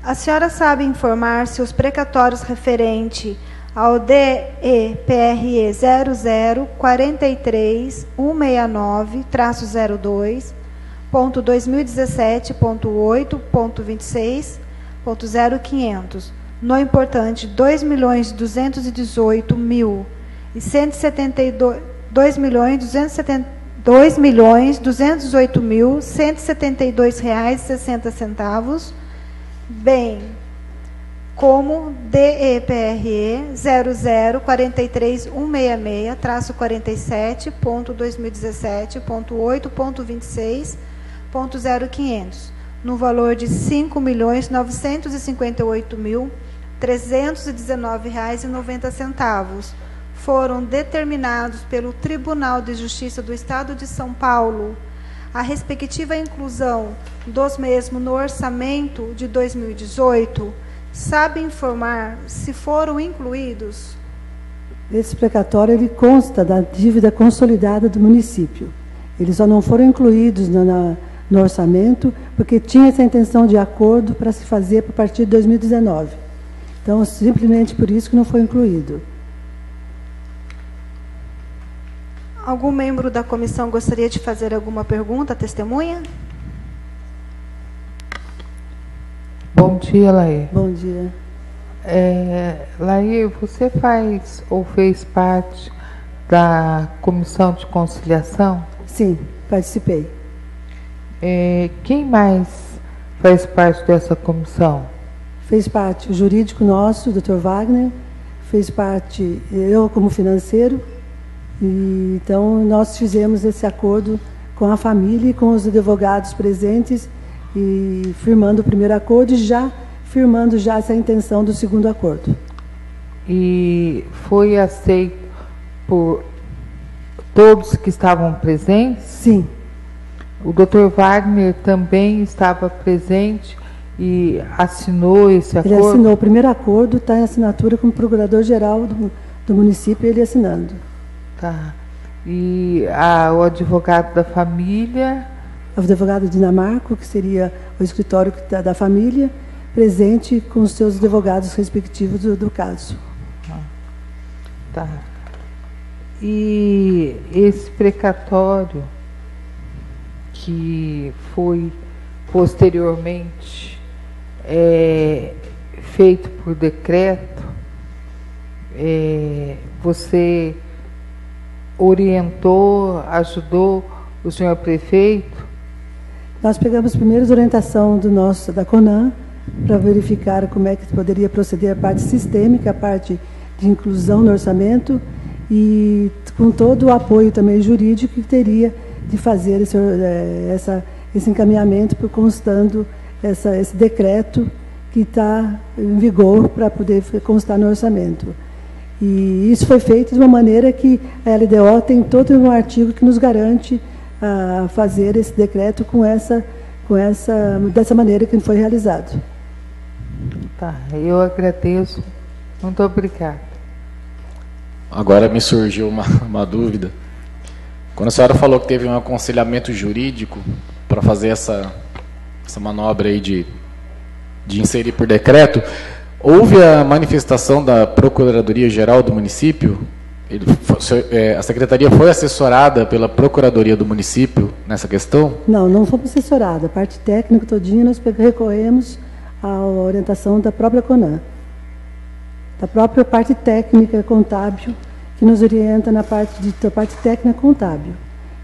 A senhora sabe informar se os precatórios referente ao DEPRE 0043-169-2017.8.26.0500, no importante R$ 2.218.172,60, bem como DEPRE 0043-166-2017.8.26.0500, no valor de R$ 5.958.319,90, foram determinados pelo Tribunal de Justiça do Estado de São Paulo a respectiva inclusão dos mesmos no orçamento de 2018, sabe informar se foram incluídos? Esse precatório ele consta da dívida consolidada do município. Eles só não foram incluídos no orçamento porque tinha essa intenção de acordo para se fazer a partir de 2019. Então, simplesmente por isso que não foi incluído. Algum membro da comissão gostaria de fazer alguma pergunta à testemunha? Bom dia, Laí. Bom dia. Laí, você faz ou fez parte da comissão de conciliação? Sim, participei. Quem mais faz parte dessa comissão? Fez parte o jurídico nosso, o Dr. Wagner, fez parte eu como financeiro. E, então, nós fizemos esse acordo com a família e com os advogados presentes, e firmando o primeiro acordo e já firmando já essa intenção do segundo acordo. E foi aceito por todos que estavam presentes? Sim. O Dr. Wagner também estava presente e assinou esse acordo? Ele assinou o primeiro acordo, está em assinatura com o procurador-geral do município, ele assinando. Tá. E o advogado da família? O advogado Dinamarco, que seria o escritório da família, presente com os seus advogados respectivos do caso. Tá. E esse precatório que foi posteriormente feito por decreto, você orientou, ajudou o senhor prefeito? Nós pegamos primeiro a orientação da CONAN para verificar como é que poderia proceder a parte sistêmica, a parte de inclusão no orçamento e com todo o apoio também jurídico que teria de fazer esse encaminhamento, constando esse decreto que está em vigor para poder constar no orçamento. E isso foi feito de uma maneira que a LDO tem todo um artigo que nos garante a fazer esse decreto dessa maneira que foi realizado. Tá, eu agradeço. Muito obrigada. Agora me surgiu uma dúvida. Quando a senhora falou que teve um aconselhamento jurídico para fazer essa manobra aí de inserir por decreto, houve a manifestação da Procuradoria-Geral do município? A Secretaria foi assessorada pela Procuradoria do município nessa questão? Não, não fomos assessorados. A parte técnica todinha nós recorremos à orientação da própria CONAN, da própria parte técnica contábil, que nos orienta da parte técnica contábil.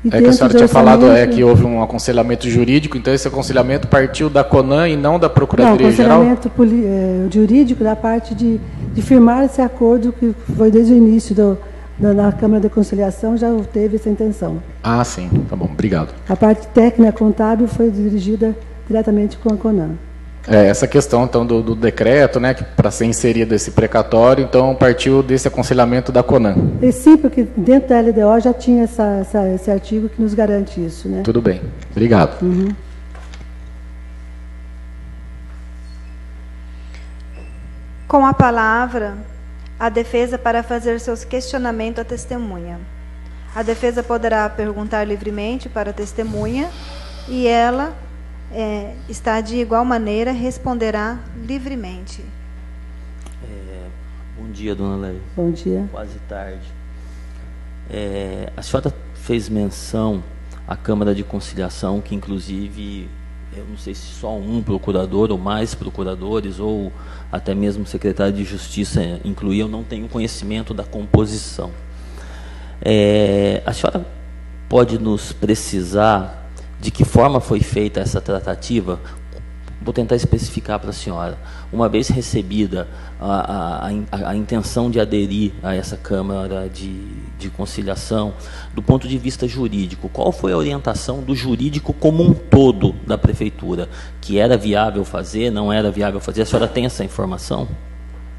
E que a senhora tinha falado que houve um aconselhamento jurídico, então esse aconselhamento partiu da CONAN e não da Procuradoria-Geral? Não, aconselhamento jurídico da parte de firmar esse acordo que foi desde o início na Câmara de Conciliação, já teve essa intenção. Ah, sim, tá bom, obrigado. A parte técnica contábil foi dirigida diretamente com a CONAN. Essa questão, então, do decreto, né, para ser inserido esse precatório, então, partiu desse aconselhamento da CONAN. Sim, porque dentro da LDO já tinha esse artigo que nos garante isso, né? Tudo bem, obrigado. Uhum. Com a palavra, a defesa para fazer seus questionamentos à testemunha. A defesa poderá perguntar livremente para a testemunha e ela está de igual maneira, responderá livremente. Bom dia, dona Leia. Bom dia. Quase tarde. A senhora fez menção à Câmara de Conciliação, que inclusive, eu não sei se só um procurador ou mais procuradores, ou até mesmo o secretário de Justiça incluía, eu não tenho conhecimento da composição. A senhora pode nos precisar de que forma foi feita essa tratativa? Vou tentar especificar para a senhora. Uma vez recebida a intenção de aderir a essa Câmara de Conciliação, do ponto de vista jurídico, qual foi a orientação do jurídico como um todo da Prefeitura? Que era viável fazer, não era viável fazer? A senhora tem essa informação?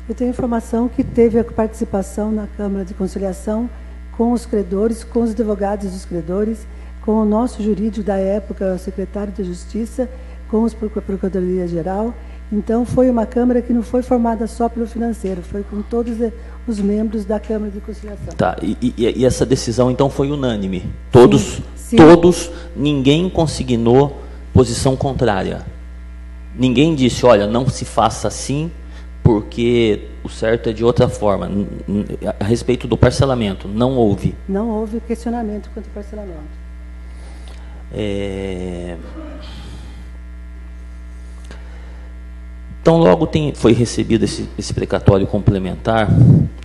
Eu tenho informação que teve a participação na Câmara de Conciliação com os credores, com os advogados dos credores, com o nosso jurídico da época, o secretário de Justiça, com a Procuradoria-Geral. Então, foi uma Câmara que não foi formada só pelo financeiro, foi com todos os membros da Câmara de Conciliação. Tá, e essa decisão, então, foi unânime? Todos, sim. Todos, ninguém consignou posição contrária? Ninguém disse, olha, não se faça assim, porque o certo é de outra forma. A respeito do parcelamento, não houve? Não houve questionamento quanto ao parcelamento. Então, logo foi recebido esse precatório complementar,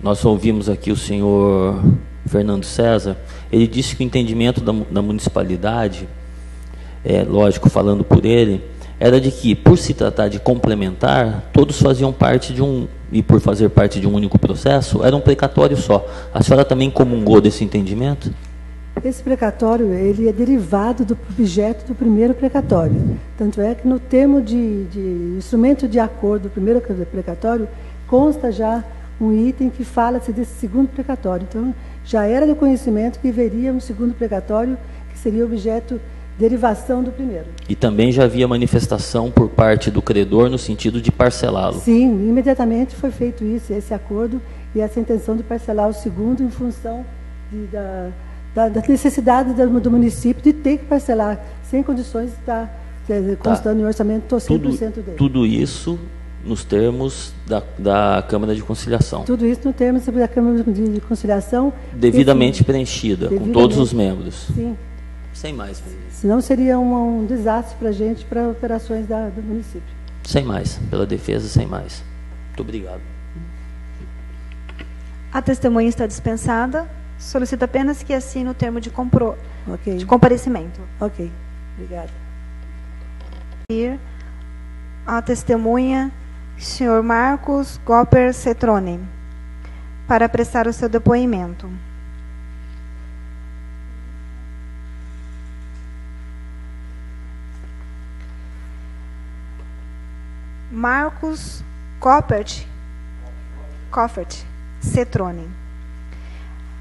nós ouvimos aqui o senhor Fernando César, ele disse que o entendimento da municipalidade, lógico, falando por ele, era de que, por se tratar de complementar, todos faziam parte e por fazer parte de um único processo, era um precatório só. A senhora também comungou desse entendimento? Esse precatório, ele é derivado do objeto do primeiro precatório. Tanto é que no termo de instrumento de acordo do primeiro precatório, consta já um item que fala-se desse segundo precatório. Então, já era do conhecimento que haveria um segundo precatório, que seria objeto derivação do primeiro. E também já havia manifestação por parte do credor no sentido de parcelá-lo? Sim, imediatamente foi feito isso, esse acordo e essa intenção de parcelar o segundo em função da necessidade do município de ter que parcelar, sem condições de estar constando em orçamento 100% dele. Tudo isso nos termos da Câmara de Conciliação. Tudo isso no termos da Câmara de Conciliação. Devidamente preenchida, com todos os membros. Sim. Sem mais. Senão seria um desastre para a gente, para operações do município. Sem mais. Pela defesa, sem mais. Muito obrigado. A testemunha está dispensada. Solicito apenas que assine o termo de comparecimento. Ok. Obrigada. A testemunha, senhor Marcos Gopper Cetrone, para prestar o seu depoimento. Marcos Goppert Cetrone.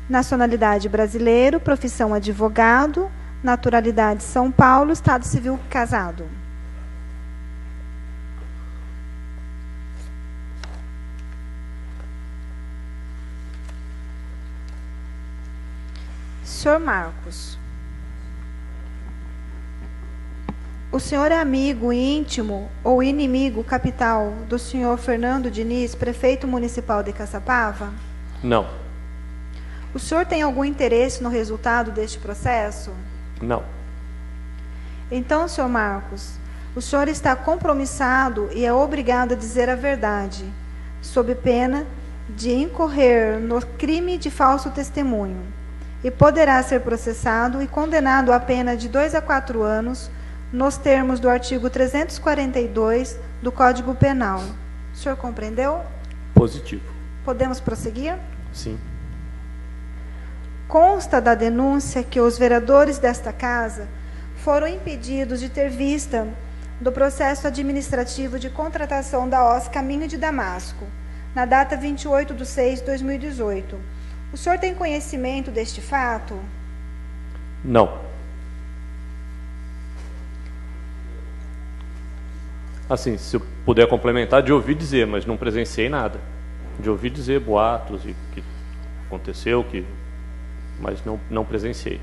Nacionalidade brasileiro, profissão advogado, naturalidade São Paulo, estado civil casado. Senhor Marcos, o senhor é amigo íntimo ou inimigo capital do senhor Fernando Diniz, prefeito municipal de Caçapava? Não. O senhor tem algum interesse no resultado deste processo? Não. Então, senhor Marcos, o senhor está compromissado e é obrigado a dizer a verdade, sob pena de incorrer no crime de falso testemunho, e poderá ser processado e condenado à pena de 2 a 4 anos, nos termos do artigo 342 do Código Penal. O senhor compreendeu? Positivo. Podemos prosseguir? Sim. Consta da denúncia que os vereadores desta casa foram impedidos de ter vista do processo administrativo de contratação da OS Caminho de Damasco, na data 28/6/2018. O senhor tem conhecimento deste fato? Não. Assim, se eu puder complementar, de ouvir dizer, mas não presenciei nada. De ouvir dizer boatos e que aconteceu, mas não presenciei.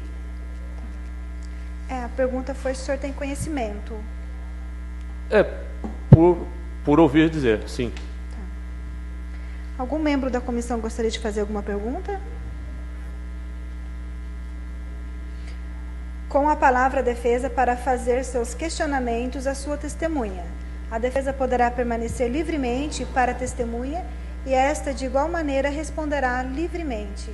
A pergunta foi se o senhor tem conhecimento. Por ouvir dizer, sim. Algum membro da comissão gostaria de fazer alguma pergunta? Com a palavra a defesa para fazer seus questionamentos à sua testemunha. A defesa poderá permanecer livremente para a testemunha e esta, de igual maneira, responderá livremente.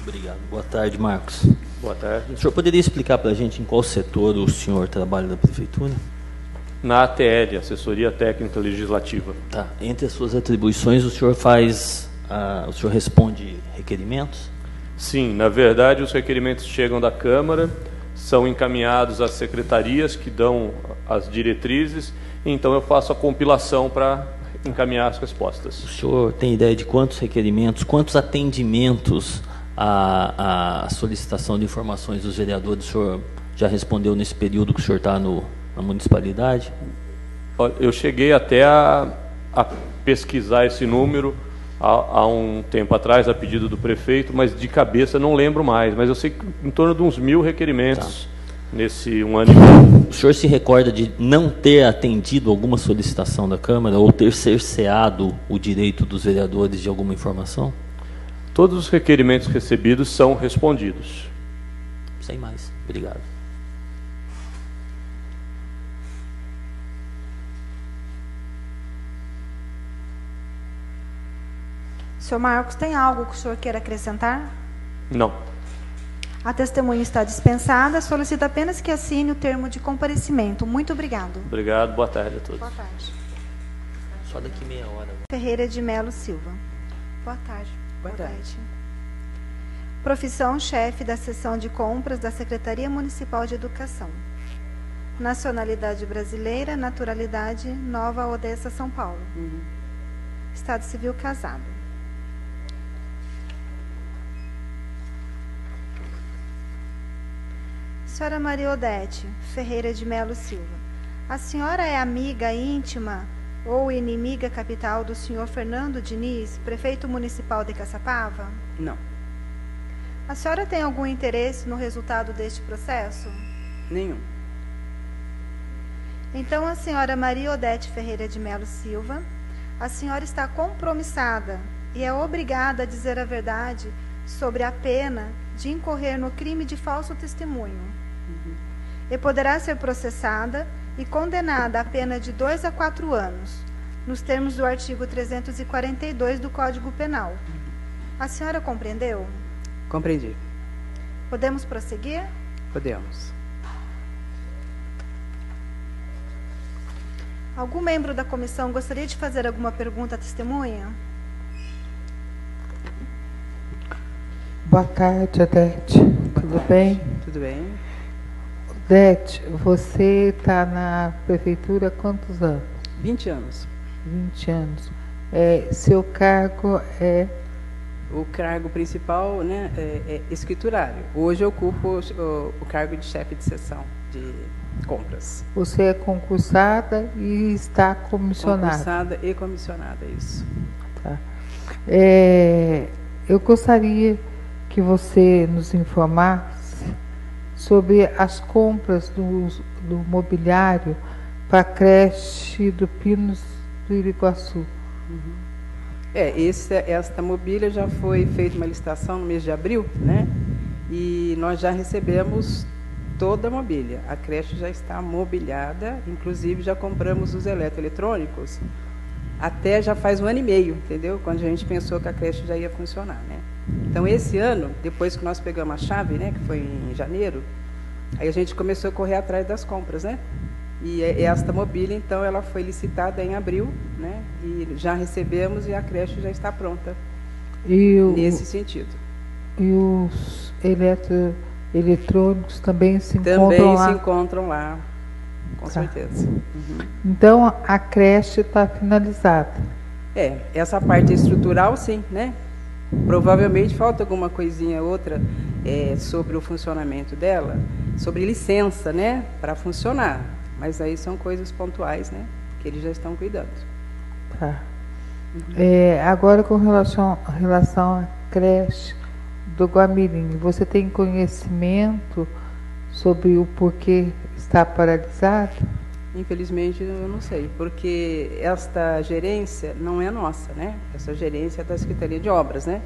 Obrigado. Boa tarde, Marcos. Boa tarde. O senhor poderia explicar para a gente em qual setor o senhor trabalha da Prefeitura? Na ATL, Assessoria Técnica Legislativa. Tá. Entre as suas atribuições, o senhor o senhor responde requerimentos? Sim, na verdade, os requerimentos chegam da Câmara, são encaminhados às secretarias que dão as diretrizes, então eu faço a compilação para encaminhar as respostas. O senhor tem ideia de quantos requerimentos, quantos atendimentos à solicitação de informações dos vereadores o senhor já respondeu nesse período que o senhor está na municipalidade? Eu cheguei até a pesquisar esse número há um tempo atrás, a pedido do prefeito, mas de cabeça não lembro mais. Mas eu sei que em torno de uns 1000 requerimentos nesse 1 ano e meio. O senhor se recorda de não ter atendido alguma solicitação da Câmara ou ter cerceado o direito dos vereadores de alguma informação? Todos os requerimentos recebidos são respondidos. Sem mais. Obrigado. Senhor Marcos, tem algo que o senhor queira acrescentar? Não. A testemunha está dispensada. Solicito apenas que assine o termo de comparecimento. Muito obrigado. Obrigado. Boa tarde a todos. Boa tarde. Só daqui meia hora. Ferreira de Melo Silva. Boa tarde. Boa tarde. Profissão: chefe da seção de compras da Secretaria Municipal de Educação. Nacionalidade brasileira, naturalidade Nova Odessa, São Paulo. Estado civil casado. Senhora Maria Odete Ferreira de Melo Silva, a senhora é amiga íntima ou inimiga capital do senhor Fernando Diniz, prefeito municipal de Caçapava? Não. A senhora tem algum interesse no resultado deste processo? Nenhum. Então, a senhora Maria Odete Ferreira de Melo Silva, a senhora está compromissada e é obrigada a dizer a verdade sobre a pena de incorrer no crime de falso testemunho. E poderá ser processada e condenada a pena de 2 a 4 anos, nos termos do artigo 342 do Código Penal. A senhora compreendeu? Compreendi. Podemos prosseguir? Podemos. Algum membro da comissão gostaria de fazer alguma pergunta à testemunha? Boa tarde, Odete. Tudo bem? Tudo bem. Odete, você está na prefeitura há quantos anos? 20 anos. 20 anos. Seu cargo é? O cargo principal, né, é escriturário. Hoje eu ocupo o cargo de chefe de seção de compras. Você é concursada e está comissionada? Concursada e comissionada, isso. Tá. Eu gostaria que você nos informasse sobre as compras do mobiliário para a creche do Pinos do Iriguaçu. Esta mobília já foi feita uma licitação no mês de abril, né? E nós já recebemos toda a mobília. A creche já está mobiliada, inclusive já compramos os eletroeletrônicos. Até já faz 1 ano e meio, entendeu? Quando a gente pensou que a creche já ia funcionar, né? Então, esse ano, depois que nós pegamos a chave, né, que foi em janeiro, aí a gente começou a correr atrás das compras, né? E esta mobília, então, ela foi licitada em abril, né? E já recebemos e a creche já está pronta. Nesse sentido. E os eletroeletrônicos também se encontram lá? Também se encontram lá, com certeza. Então, a creche está finalizada? Essa parte estrutural, sim, né? Provavelmente falta alguma coisinha outra sobre o funcionamento dela, sobre licença, né, para funcionar. Mas aí são coisas pontuais, né, que eles já estão cuidando. Tá. Agora, com relação à creche do Guamirim, você tem conhecimento sobre o porquê está paralisado? Infelizmente, eu não sei, porque esta gerência não é nossa, né? Essa gerência é da Secretaria de Obras, né?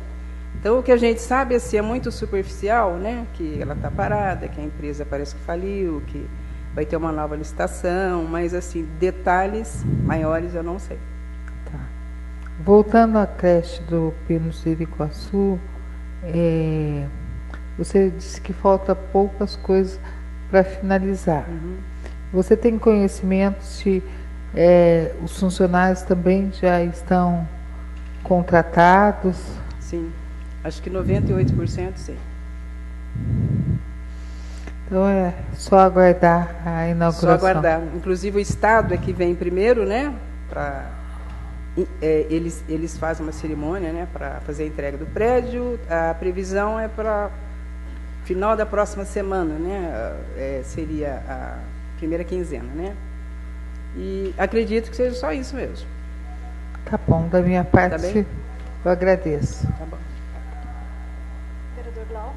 Então, o que a gente sabe assim, é muito superficial, né? Que ela está parada, que a empresa parece que faliu, que vai ter uma nova licitação, mas, assim, detalhes maiores eu não sei. Tá. Voltando à creche do Pinos do Iriguaçu, você disse que falta poucas coisas para finalizar. Você tem conhecimento se os funcionários também já estão contratados? Sim, acho que 98% sim. Então é só aguardar a inauguração. Só aguardar. Inclusive o Estado é que vem primeiro, né? Eles fazem uma cerimônia, né? Para fazer a entrega do prédio. A previsão é para final da próxima semana, né? Seria a primeira quinzena, né? E acredito que seja só isso mesmo. Tá bom, da minha parte, tá bem? Eu agradeço. Tá bom. Vereador Glauco.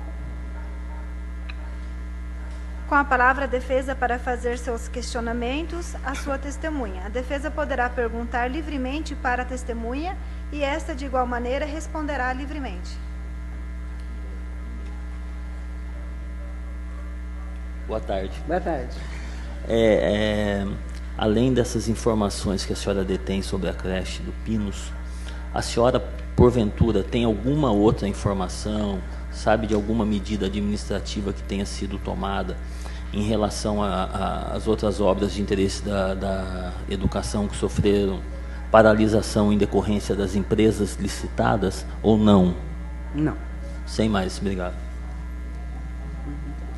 Com a palavra a defesa para fazer seus questionamentos à sua testemunha. A defesa poderá perguntar livremente para a testemunha e esta, de igual maneira, responderá livremente. Boa tarde. Boa tarde. Além dessas informações que a senhora detém sobre a creche do Pinos, a senhora, porventura, tem alguma outra informação, sabe de alguma medida administrativa que tenha sido tomada em relação às outras obras de interesse da educação que sofreram paralisação em decorrência das empresas licitadas ou não? Não. Sem mais, obrigado.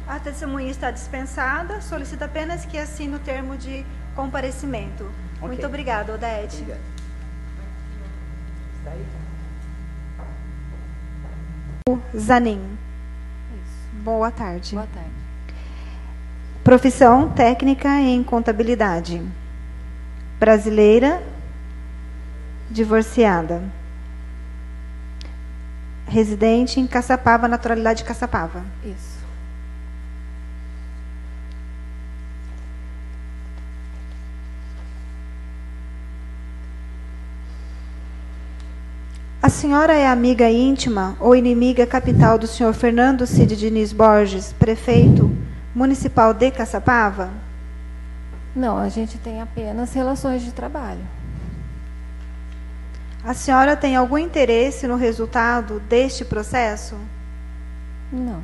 A testemunha está dispensada, solicita apenas que assine o termo de comparecimento. Okay. Muito obrigada, Odete. Obrigada. Zanin. Isso. Boa tarde. Boa tarde. Profissão técnica em contabilidade. Brasileira, divorciada. Residente em Caçapava, naturalidade de Caçapava. Isso. A senhora é amiga íntima ou inimiga capital do senhor Fernando Cid Diniz Borges, prefeito municipal de Caçapava? Não, a gente tem apenas relações de trabalho. A senhora tem algum interesse no resultado deste processo? Não.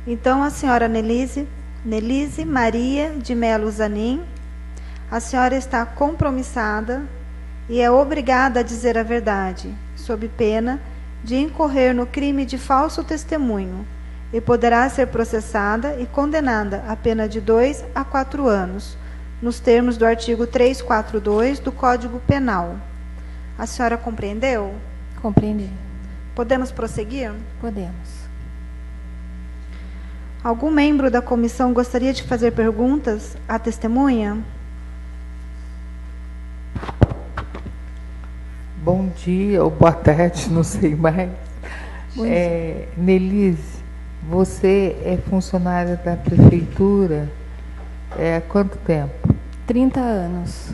Então, a senhora Nelise Maria de Melo Zanin, a senhora está compromissada e é obrigada a dizer a verdade, sob pena de incorrer no crime de falso testemunho, e poderá ser processada e condenada a pena de 2 a 4 anos, nos termos do artigo 342 do Código Penal. A senhora compreendeu? Compreendi. Podemos prosseguir? Podemos. Algum membro da comissão gostaria de fazer perguntas à testemunha? Bom dia ou boa tarde, não sei mais. Nelise, você é funcionária da prefeitura há quanto tempo? 30 anos.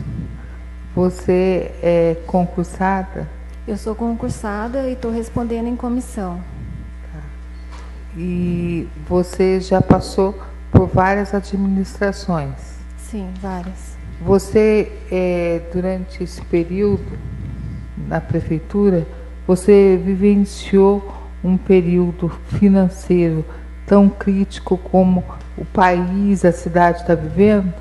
Você é concursada? Eu sou concursada e estou respondendo em comissão. E você já passou por várias administrações? Sim, várias. Você, durante esse período na prefeitura, você vivenciou um período financeiro tão crítico como o país, a cidade está vivendo?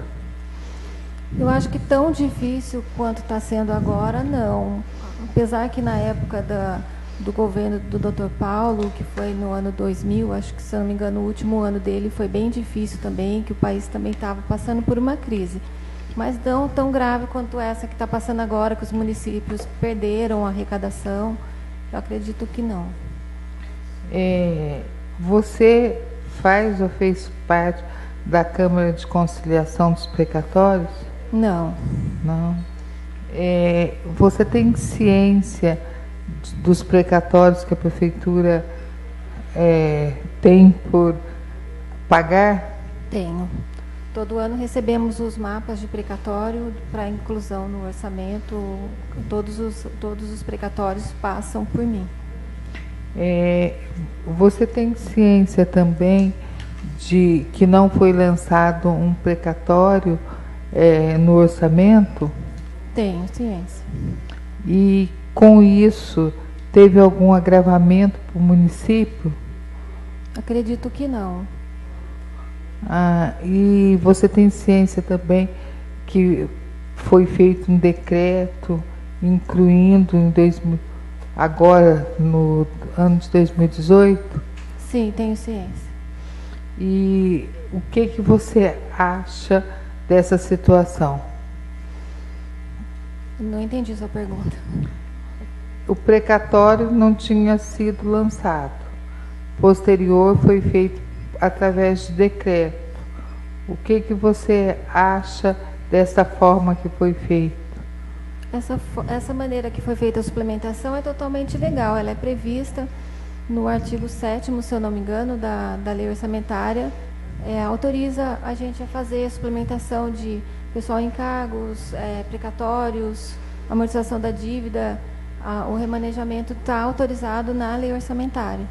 Eu acho que tão difícil quanto está sendo agora, não. Apesar que na época do governo do Dr. Paulo, que foi no ano 2000, acho que, se não me engano, o último ano dele foi bem difícil também, que o país também estava passando por uma crise. Mas não tão grave quanto essa que está passando agora, que os municípios perderam a arrecadação. Eu acredito que não. Você faz ou fez parte da Câmara de Conciliação dos Precatórios? Não. Não. Você tem ciência dos precatórios que a prefeitura tem por pagar? Tenho. Todo ano recebemos os mapas de precatório para inclusão no orçamento. Todos os precatórios passam por mim. Você tem ciência também de que não foi lançado um precatório no orçamento? Tenho ciência. E com isso teve algum agravamento para o município? Acredito que não. E você tem ciência também que foi feito um decreto incluindo agora no ano de 2018? Sim, tenho ciência. E o que você acha dessa situação? Não entendi sua pergunta. O precatório não tinha sido lançado. Posterior foi feito através de decreto. O que você acha dessa forma que foi feito? Essa maneira que foi feita a suplementação é totalmente legal. Ela é prevista no artigo 7º, se eu não me engano, da lei orçamentária. Autoriza a gente a fazer a suplementação de pessoal em cargos, precatórios, amortização da dívida. O remanejamento está autorizado na lei orçamentária.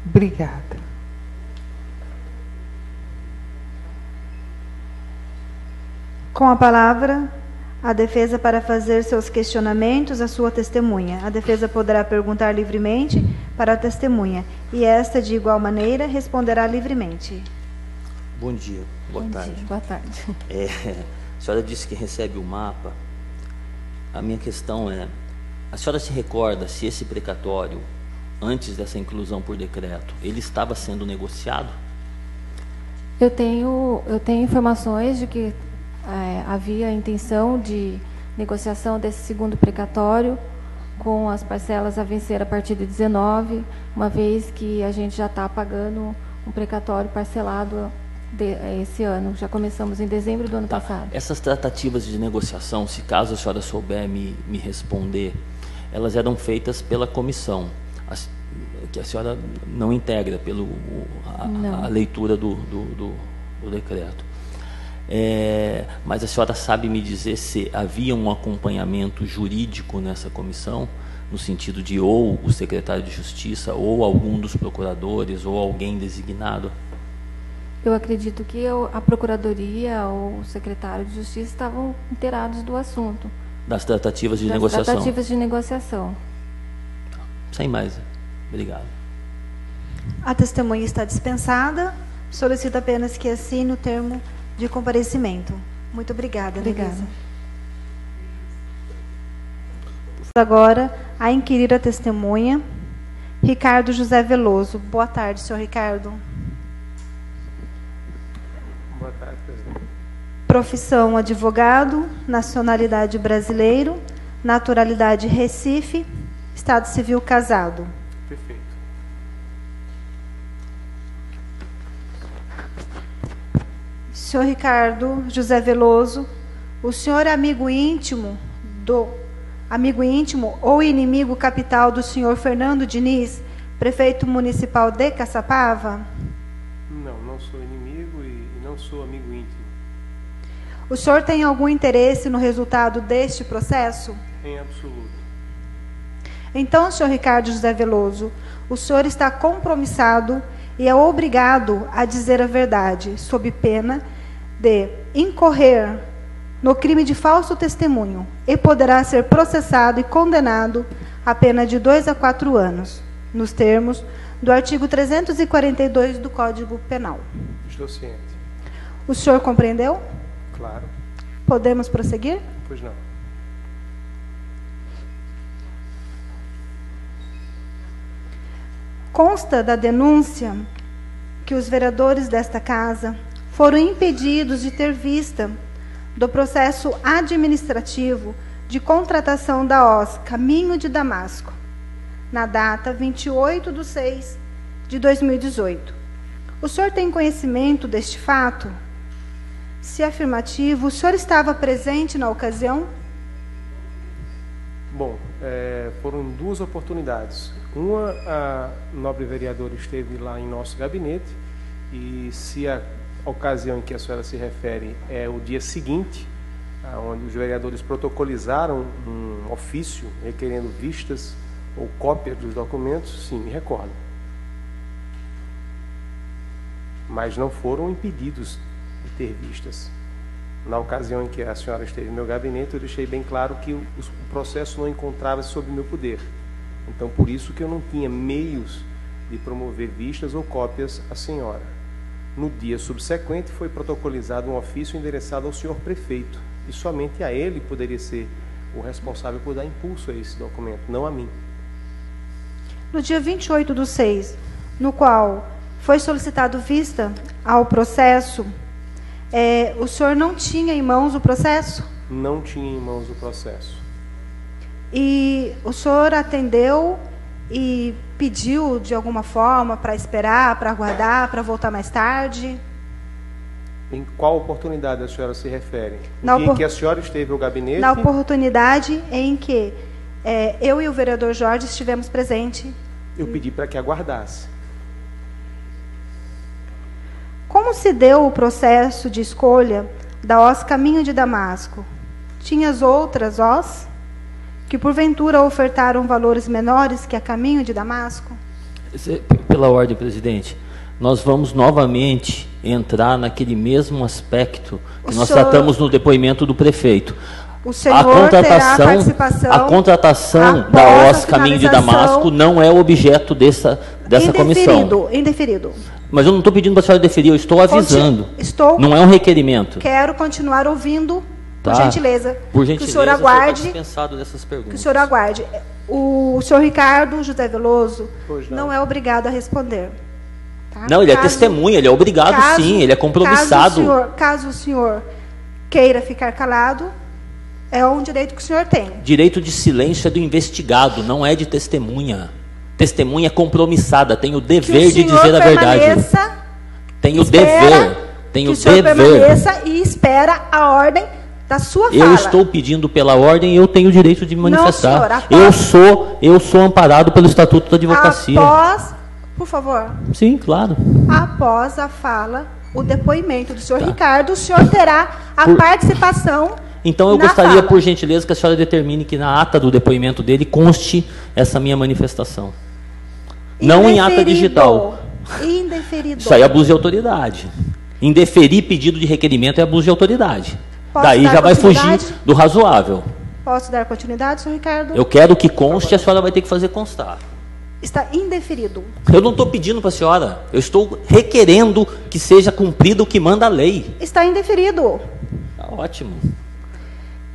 Obrigada. Com a palavra, a defesa para fazer seus questionamentos à sua testemunha. A defesa poderá perguntar livremente para a testemunha e esta, de igual maneira, responderá livremente. Bom dia, boa tarde. Boa tarde. A senhora disse que recebe o mapa. A minha questão é, a senhora se recorda se esse precatório, antes dessa inclusão por decreto, ele estava sendo negociado? Eu tenho informações de que havia a intenção de negociação desse segundo precatório com as parcelas a vencer a partir de 19, uma vez que a gente já está pagando um precatório parcelado esse ano. Já começamos em dezembro do ano passado. Essas tratativas de negociação, se caso a senhora souber me responder, elas eram feitas pela comissão, que a senhora não integra a leitura do decreto. Mas a senhora sabe me dizer se havia um acompanhamento jurídico nessa comissão, no sentido de ou o secretário de Justiça, ou algum dos procuradores, ou alguém designado? Eu acredito que a Procuradoria ou o secretário de Justiça estavam inteirados do assunto. Das tratativas de negociação? Das tratativas de negociação. Sem mais. Obrigado. A testemunha está dispensada. Solicito apenas que assine o termo de comparecimento. Muito obrigada, Nelisa. Agora, a inquirir a testemunha, Ricardo José Veloso. Boa tarde, senhor Ricardo. Boa tarde, presidente. Profissão advogado, nacionalidade brasileiro, naturalidade Recife, estado civil casado. Perfeito. Senhor Ricardo José Veloso, o senhor é amigo íntimo ou inimigo capital do senhor Fernando Diniz, prefeito municipal de Caçapava? Não sou inimigo e não sou amigo íntimo. O senhor tem algum interesse no resultado deste processo? Em absoluto. Então, senhor Ricardo José Veloso, o senhor está compromissado e é obrigado a dizer a verdade, sob pena de incorrer no crime de falso testemunho e poderá ser processado e condenado a pena de 2 a 4 anos, nos termos do artigo 342 do Código Penal. Estou ciente. O senhor compreendeu? Claro. Podemos prosseguir? Pois não. Consta da denúncia que os vereadores desta casa foram impedidos de ter vista do processo administrativo de contratação da OS Caminho de Damasco, na data 28/6/2018. O senhor tem conhecimento deste fato? Se afirmativo, o senhor estava presente na ocasião? Bom, foram 2 oportunidades. Uma, a nobre vereadora esteve lá em nosso gabinete, e se a ocasião em que a senhora se refere é o dia seguinte, onde os vereadores protocolizaram um ofício requerendo vistas ou cópias dos documentos, sim, me recordo. Mas não foram impedidos de ter vistas. Na ocasião em que a senhora esteve no meu gabinete, eu deixei bem claro que o processo não encontrava-se sob meu poder. Então, por isso que eu não tinha meios de promover vistas ou cópias à senhora. No dia subsequente, foi protocolizado um ofício endereçado ao senhor prefeito, e somente a ele poderia ser o responsável por dar impulso a esse documento, não a mim. No dia 28/6, no qual foi solicitado vista ao processo, o senhor não tinha em mãos o processo? Não tinha em mãos o processo. E o senhor atendeu e pediu de alguma forma para esperar, para aguardar, para voltar mais tarde? Em qual oportunidade a senhora se refere? No dia em que a senhora esteve no gabinete? Na oportunidade em que eu e o vereador Jorge estivemos presentes. Eu pedi para que aguardasse. Como se deu o processo de escolha da OS Caminho de Damasco? Tinhas outras OS que porventura ofertaram valores menores que a Caminho de Damasco? Pela ordem, presidente, nós vamos novamente entrar naquele mesmo aspecto que nós tratamos no depoimento do prefeito. O senhor terá participação. A contratação da OS Caminho de Damasco não é objeto dessa comissão. Indeferido. Mas eu não estou pedindo para a senhora deferir, eu estou avisando. Não é um requerimento. Quero continuar ouvindo, tá. Por gentileza. Por gentileza, que o senhor aguarde. Dispensado dessas perguntas. Que o senhor aguarde. O senhor Ricardo José Veloso não é obrigado a responder. Tá? Não, ele é testemunha, ele é obrigado sim, ele é compromissado. Caso o senhor queira ficar calado, é um direito que o senhor tem. Direito de silêncio é do investigado, não é de testemunha. Testemunha é compromissada, tem o dever de dizer a verdade. Tem o dever. Tem o dever. Permaneça e espera a ordem da sua fala. Eu estou pedindo pela ordem e eu tenho o direito de me manifestar. Não, senhor, eu sou amparado pelo Estatuto da Advocacia. Por favor. Sim, claro. Após a fala o depoimento do senhor Ricardo, o senhor terá a participação. Então eu gostaria, por gentileza, que a senhora determine que na ata do depoimento dele conste essa minha manifestação. Não em ata digital. Indeferido. Isso aí é abuso de autoridade. Indeferir pedido de requerimento é abuso de autoridade. Posso Daí dar já vai fugir continuidade? do razoável. Posso dar continuidade, senhor Ricardo? Eu quero que conste, a senhora vai ter que fazer constar. Está indeferido. Eu não estou pedindo para a senhora, eu estou requerendo que seja cumprido o que manda a lei. Está indeferido. Tá ótimo.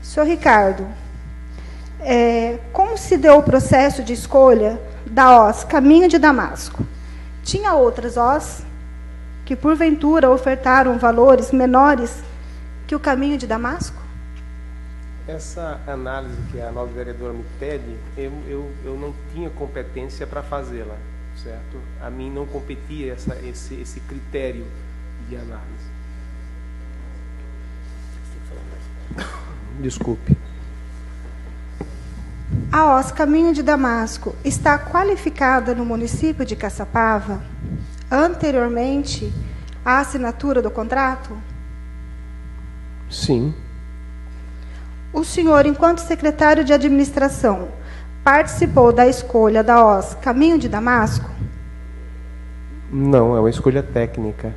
Senhor Ricardo, como se deu o processo de escolha da OS Caminho de Damasco? Tinha outras OS que, porventura, ofertaram valores menores que o Caminho de Damasco? Essa análise que a nova vereadora me pede, eu não tinha competência para fazê-la, certo? A mim não competia esse critério de análise. Desculpe. A OS Caminho de Damasco está qualificada no município de Caçapava anteriormente à assinatura do contrato? Sim. O senhor, enquanto secretário de administração, participou da escolha da OS Caminho de Damasco? Não, é uma escolha técnica.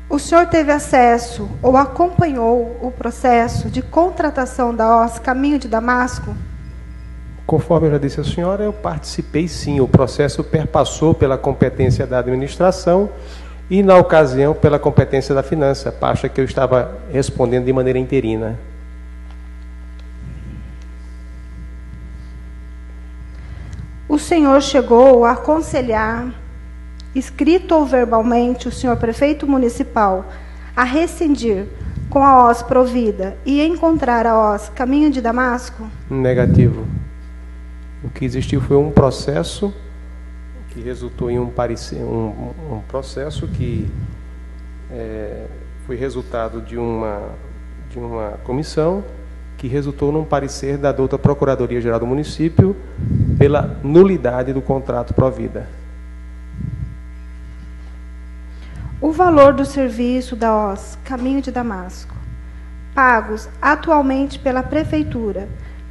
O senhor teve acesso ou acompanhou o processo de contratação da OS Caminho de Damasco? Conforme eu já disse à senhora, eu participei sim. O processo perpassou pela competência da administração e, na ocasião, pela competência da finança, pasta que eu estava respondendo de maneira interina. O senhor chegou a aconselhar, escrito ou verbalmente, o senhor prefeito municipal a rescindir com a OS Provida e encontrar a OS Caminho de Damasco? Negativo. O que existiu foi um processo que resultou em um processo que foi resultado de uma comissão que resultou num parecer da douta Procuradoria-Geral do Município pela nulidade do contrato Provida. O valor do serviço da OS Caminho de Damasco, pagos atualmente pela Prefeitura,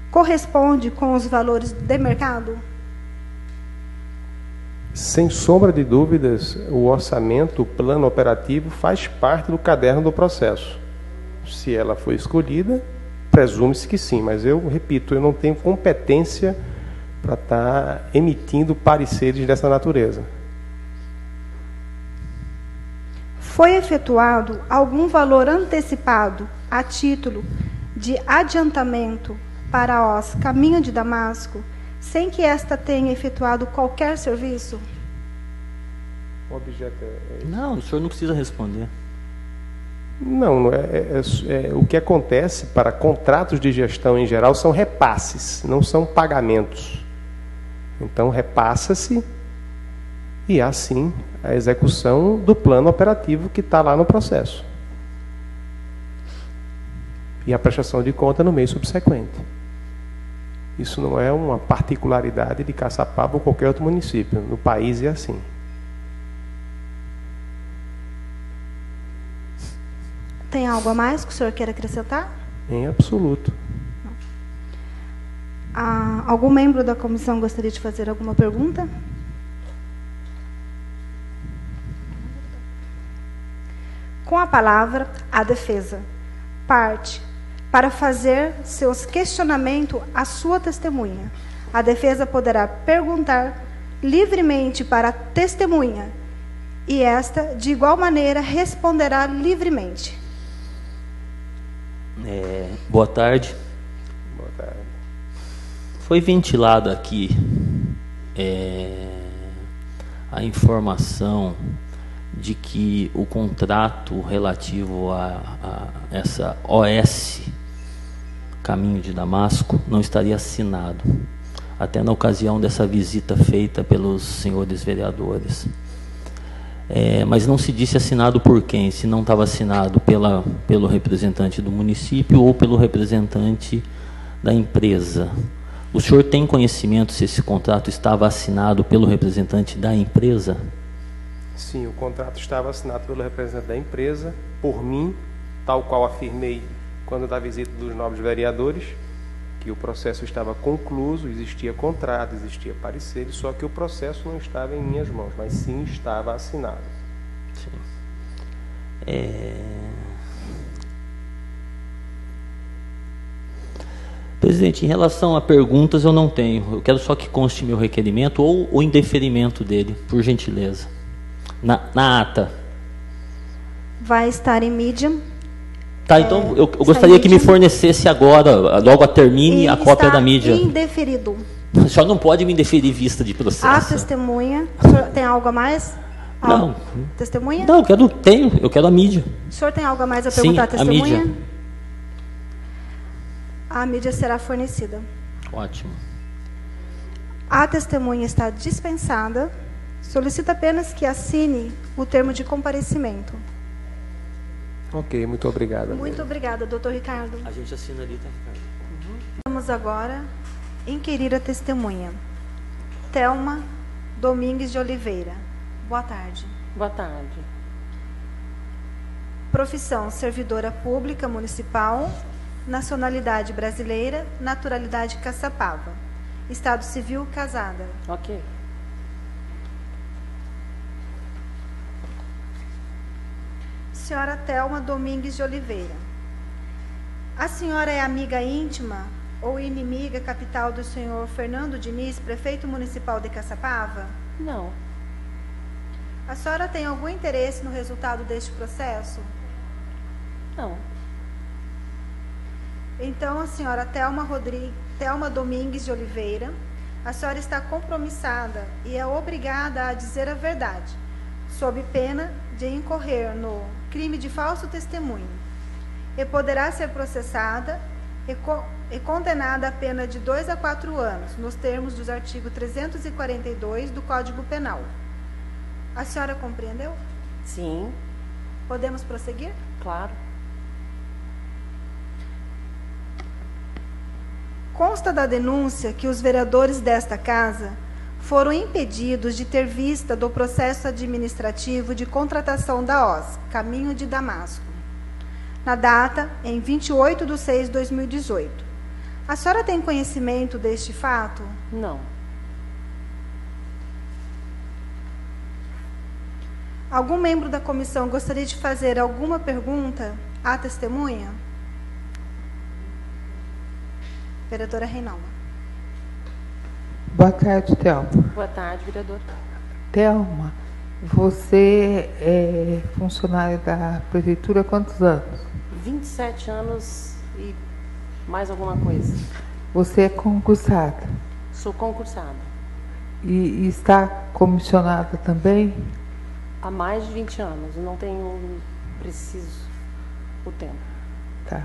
corresponde com os valores de mercado? Sem sombra de dúvidas, o orçamento, o plano operativo, faz parte do caderno do processo. Se ela foi escolhida, presume-se que sim, mas eu repito, eu não tenho competência para estar emitindo pareceres dessa natureza. Foi efetuado algum valor antecipado a título de adiantamento para a OS Caminho de Damasco, sem que esta tenha efetuado qualquer serviço? O objeto é... Não, o senhor não precisa responder. Não, o que acontece para contratos de gestão em geral são repasses, não são pagamentos. Então, repassa-se e há, sim, a execução do plano operativo que está lá no processo. E a prestação de conta no mês subsequente. Isso não é uma particularidade de Caçapava ou qualquer outro município. No país é assim. Tem algo a mais que o senhor queira acrescentar? Em absoluto. Algum membro da comissão gostaria de fazer alguma pergunta? Com a palavra, a defesa. Parte para fazer seus questionamentos à sua testemunha. A defesa poderá perguntar livremente para a testemunha e esta, de igual maneira, responderá livremente. Boa tarde. Boa tarde. Foi ventilada aqui a informação de que o contrato relativo a essa OS Caminho de Damasco não estaria assinado, até na ocasião dessa visita feita pelos senhores vereadores. Mas não se disse assinado por quem, se não estava assinado pelo representante do município ou pelo representante da empresa. O senhor tem conhecimento se esse contrato estava assinado pelo representante da empresa? Sim, o contrato estava assinado pelo representante da empresa, por mim, tal qual afirmei quando da visita dos nobres vereadores, que o processo estava concluído, existia contrato, existia pareceres, só que o processo não estava em minhas mãos, mas sim estava assinado. Sim. Presidente, em relação a perguntas eu não tenho. Eu quero só que conste meu requerimento ou o indeferimento dele, por gentileza. Na ata. Vai estar em mídia. Tá, então eu gostaria que me fornecesse agora, logo a termine, a cópia da mídia. Indeferido. O senhor não pode me indeferir vista de processo. A testemunha. O senhor tem algo a mais? Não. Testemunha? Não, eu quero a mídia. O senhor tem algo a mais a perguntar à testemunha? A mídia. A mídia será fornecida. Ótimo. A testemunha está dispensada. Solicito apenas que assine o termo de comparecimento. Ok, muito obrigado. Muito obrigada, doutor Ricardo. A gente assina ali, tá, Ricardo? Vamos agora inquirir a testemunha. Thelma Domingues de Oliveira. Boa tarde. Boa tarde. Profissão: servidora pública municipal. Nacionalidade: brasileira. Naturalidade: Caçapava. Estado civil: casada. Ok. Senhora Thelma Domingues de Oliveira. A senhora é amiga íntima ou inimiga capital do senhor Fernando Diniz, prefeito municipal de Caçapava? Não. A senhora tem algum interesse no resultado deste processo? Não. Então, a senhora Thelma Domingues de Oliveira, a senhora está compromissada e é obrigada a dizer a verdade, sob pena de incorrer no crime de falso testemunho, e poderá ser processada e condenada a pena de 2 a 4 anos, nos termos dos artigos 342 do Código Penal. A senhora compreendeu? Sim. Podemos prosseguir? Claro. Consta da denúncia que os vereadores desta casa foram impedidos de ter vista do processo administrativo de contratação da OS, Caminho de Damasco, na data em 28/6/2018. A senhora tem conhecimento deste fato? Não. Algum membro da comissão gostaria de fazer alguma pergunta à testemunha? Vereadora Reinalda. Boa tarde, Thelma. Boa tarde, vereador. Thelma, você é funcionária da prefeitura há quantos anos? 27 anos e mais alguma coisa. Você é concursada? Sou concursada. E está comissionada também? Há mais de 20 anos. Não tenho preciso o tempo. Tá.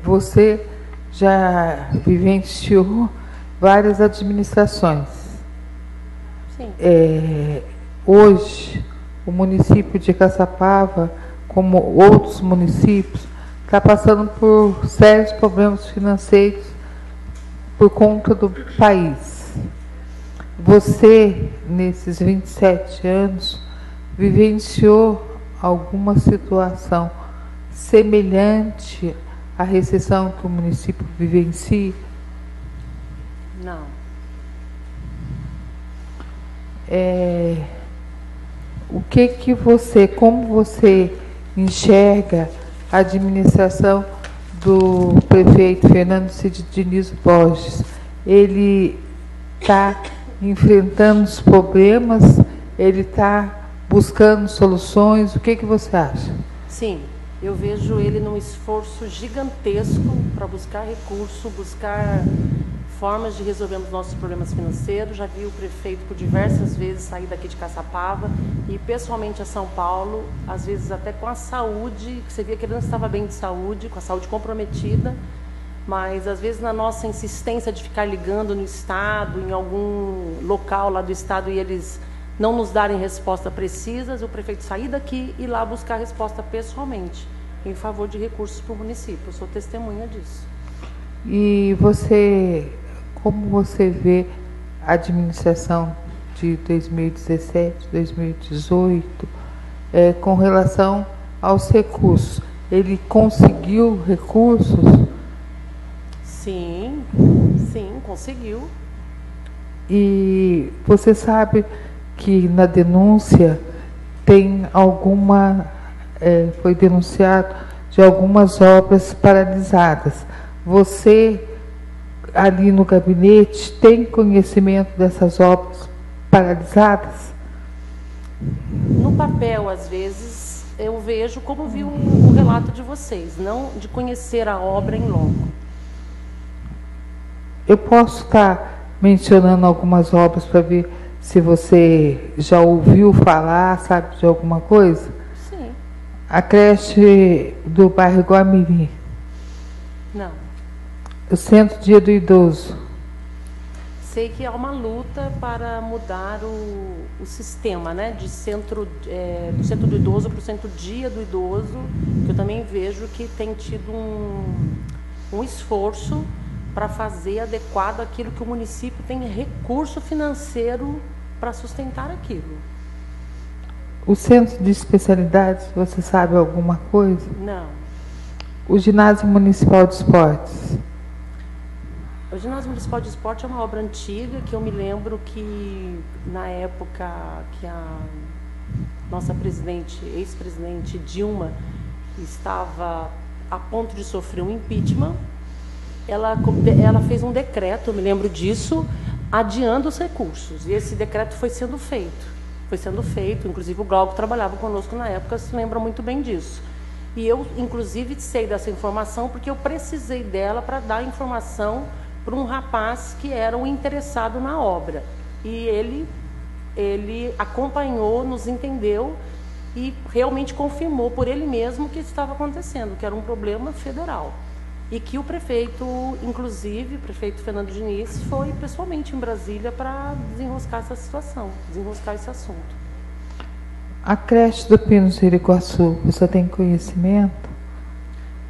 Você já vivenciou várias administrações. Sim. Hoje, o município de Caçapava, como outros municípios, está passando por sérios problemas financeiros por conta do país. Você, nesses 27 anos, vivenciou alguma situação semelhante à recessão que o município vivencia? Não. Como você enxerga a administração do prefeito Fernando Cid Diniz Borges? Ele está enfrentando os problemas? Ele está buscando soluções? O que você acha? Sim, eu vejo ele num esforço gigantesco para buscar recurso, buscar formas de resolvermos nossos problemas financeiros. Já vi o prefeito por diversas vezes sair daqui de Caçapava e pessoalmente a São Paulo, às vezes até com a saúde, que você via que ele não estava bem de saúde, com a saúde comprometida, mas às vezes na nossa insistência de ficar ligando no estado, em algum local lá do estado, e eles não nos darem resposta precisas, o prefeito sair daqui e ir lá buscar a resposta pessoalmente, em favor de recursos para o município. Eu sou testemunha disso. E você, como você vê a administração de 2017, 2018, com relação aos recursos. Ele conseguiu recursos? Sim, sim, conseguiu. E você sabe que na denúncia tem alguma, foi denunciado de algumas obras paralisadas. Você, ali no gabinete, tem conhecimento dessas obras paralisadas? No papel, às vezes, eu vejo como vi o relato de vocês, não de conhecer a obra em loco. Eu posso estar mencionando algumas obras para ver se você já ouviu falar, sabe, de alguma coisa? Sim. A creche do bairro Guamiri. Não. O Centro Dia do Idoso. Sei que há uma luta para mudar o sistema, né, de centro, do centro do idoso para o centro dia do idoso, que eu também vejo que tem tido um esforço para fazer adequado aquilo que o município tem recurso financeiro para sustentar aquilo. O centro de especialidades, você sabe alguma coisa? Não. O ginásio municipal de esportes. O ginásio municipal de esporte é uma obra antiga que eu me lembro que na época que a nossa ex-presidente Dilma estava a ponto de sofrer um impeachment, ela fez um decreto, eu me lembro disso, adiando os recursos. E esse decreto foi sendo feito. Foi sendo feito, inclusive o Glauco trabalhava conosco na época, se lembra muito bem disso. E eu, inclusive, sei dessa informação porque eu precisei dela para dar informação para um rapaz que era um interessado na obra. E ele acompanhou, nos entendeu e realmente confirmou por ele mesmo que estava acontecendo, que era um problema federal. E que o prefeito, inclusive, o prefeito Fernando Diniz, foi pessoalmente em Brasília para desenroscar essa situação, desenroscar esse assunto. A creche do Pinos do Iriguaçu, você tem conhecimento?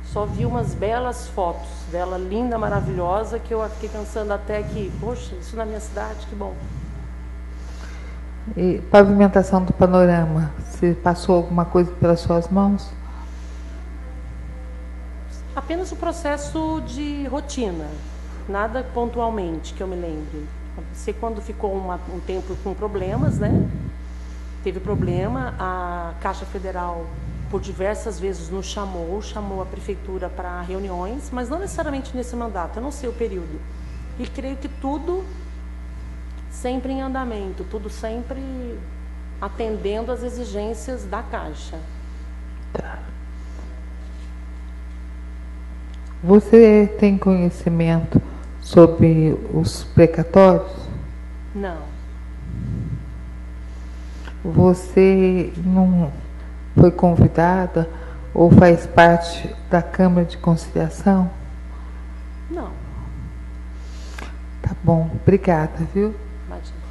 Só vi umas belas fotos dela, linda, maravilhosa, que eu fiquei pensando até que, poxa, isso na minha cidade, que bom. E pavimentação do panorama, você passou alguma coisa pelas suas mãos? Apenas o processo de rotina, nada pontualmente que eu me lembre. Sei quando ficou um tempo com problemas, né? Teve problema, a Caixa Federal por diversas vezes nos chamou a prefeitura para reuniões, mas não necessariamente nesse mandato, eu não sei o período. E creio que tudo sempre em andamento, tudo sempre atendendo às exigências da Caixa. Tá. Você tem conhecimento sobre os precatórios? Não. Você não foi convidada ou faz parte da Câmara de Conciliação? Não. Tá bom, obrigada, viu? Imagina.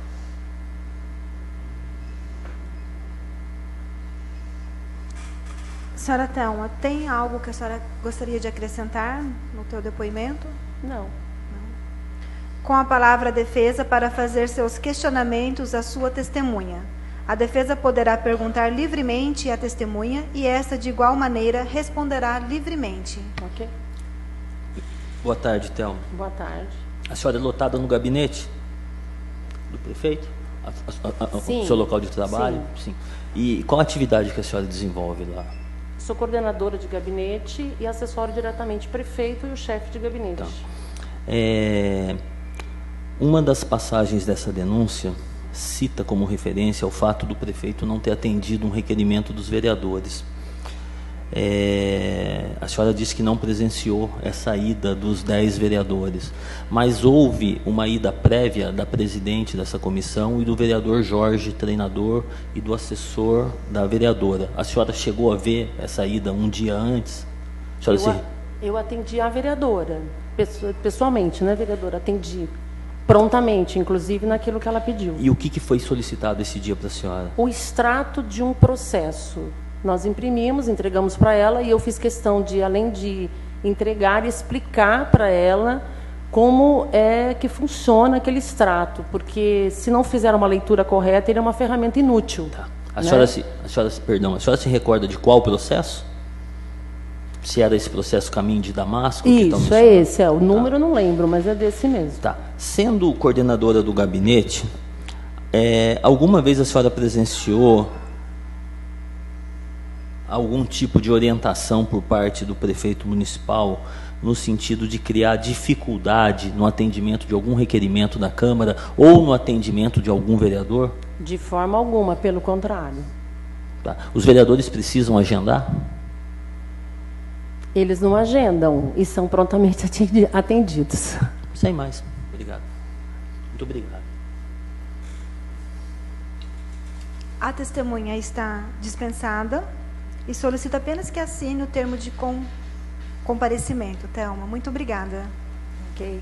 Senhora Thelma, tem algo que a senhora gostaria de acrescentar no teu depoimento? Não. Com a palavra a defesa para fazer seus questionamentos à sua testemunha. A defesa poderá perguntar livremente à testemunha e esta, de igual maneira, responderá livremente. Ok. Boa tarde, Thelma. Boa tarde. A senhora é lotada no gabinete do prefeito? Sim. O seu local de trabalho? Sim. E qual a atividade que a senhora desenvolve lá? Sou coordenadora de gabinete e assessoro diretamente o prefeito e o chefe de gabinete. Então, uma das passagens dessa denúncia cita como referência o fato do prefeito não ter atendido um requerimento dos vereadores. A senhora disse que não presenciou essa ida dos 10 vereadores, mas houve uma ida prévia da presidente dessa comissão e do vereador Jorge, treinador, e do assessor da vereadora. A senhora chegou a ver essa ida um dia antes? Eu atendi a vereadora, pessoalmente, né, vereadora? Atendi prontamente, inclusive naquilo que ela pediu. E o que foi solicitado esse dia para a senhora? O extrato de um processo. Nós imprimimos, entregamos para ela e eu fiz questão de, além de entregar, explicar para ela como é que funciona aquele extrato, porque se não fizer uma leitura correta, ele é uma ferramenta inútil. Tá. Né? A senhora se recorda de qual processo? Se era esse processo Caminho de Damasco? Isso, é esse. O número eu não lembro, mas é desse mesmo. Tá. Sendo coordenadora do gabinete, alguma vez a senhora presenciou algum tipo de orientação por parte do prefeito municipal no sentido de criar dificuldade no atendimento de algum requerimento da Câmara ou no atendimento de algum vereador? De forma alguma, pelo contrário. Tá. Os vereadores precisam agendar? Eles não agendam e são prontamente atendidos. Sem mais. Obrigado. Muito obrigado. A testemunha está dispensada e solicito apenas que assine o termo de comparecimento. Thelma, muito obrigada. Ok.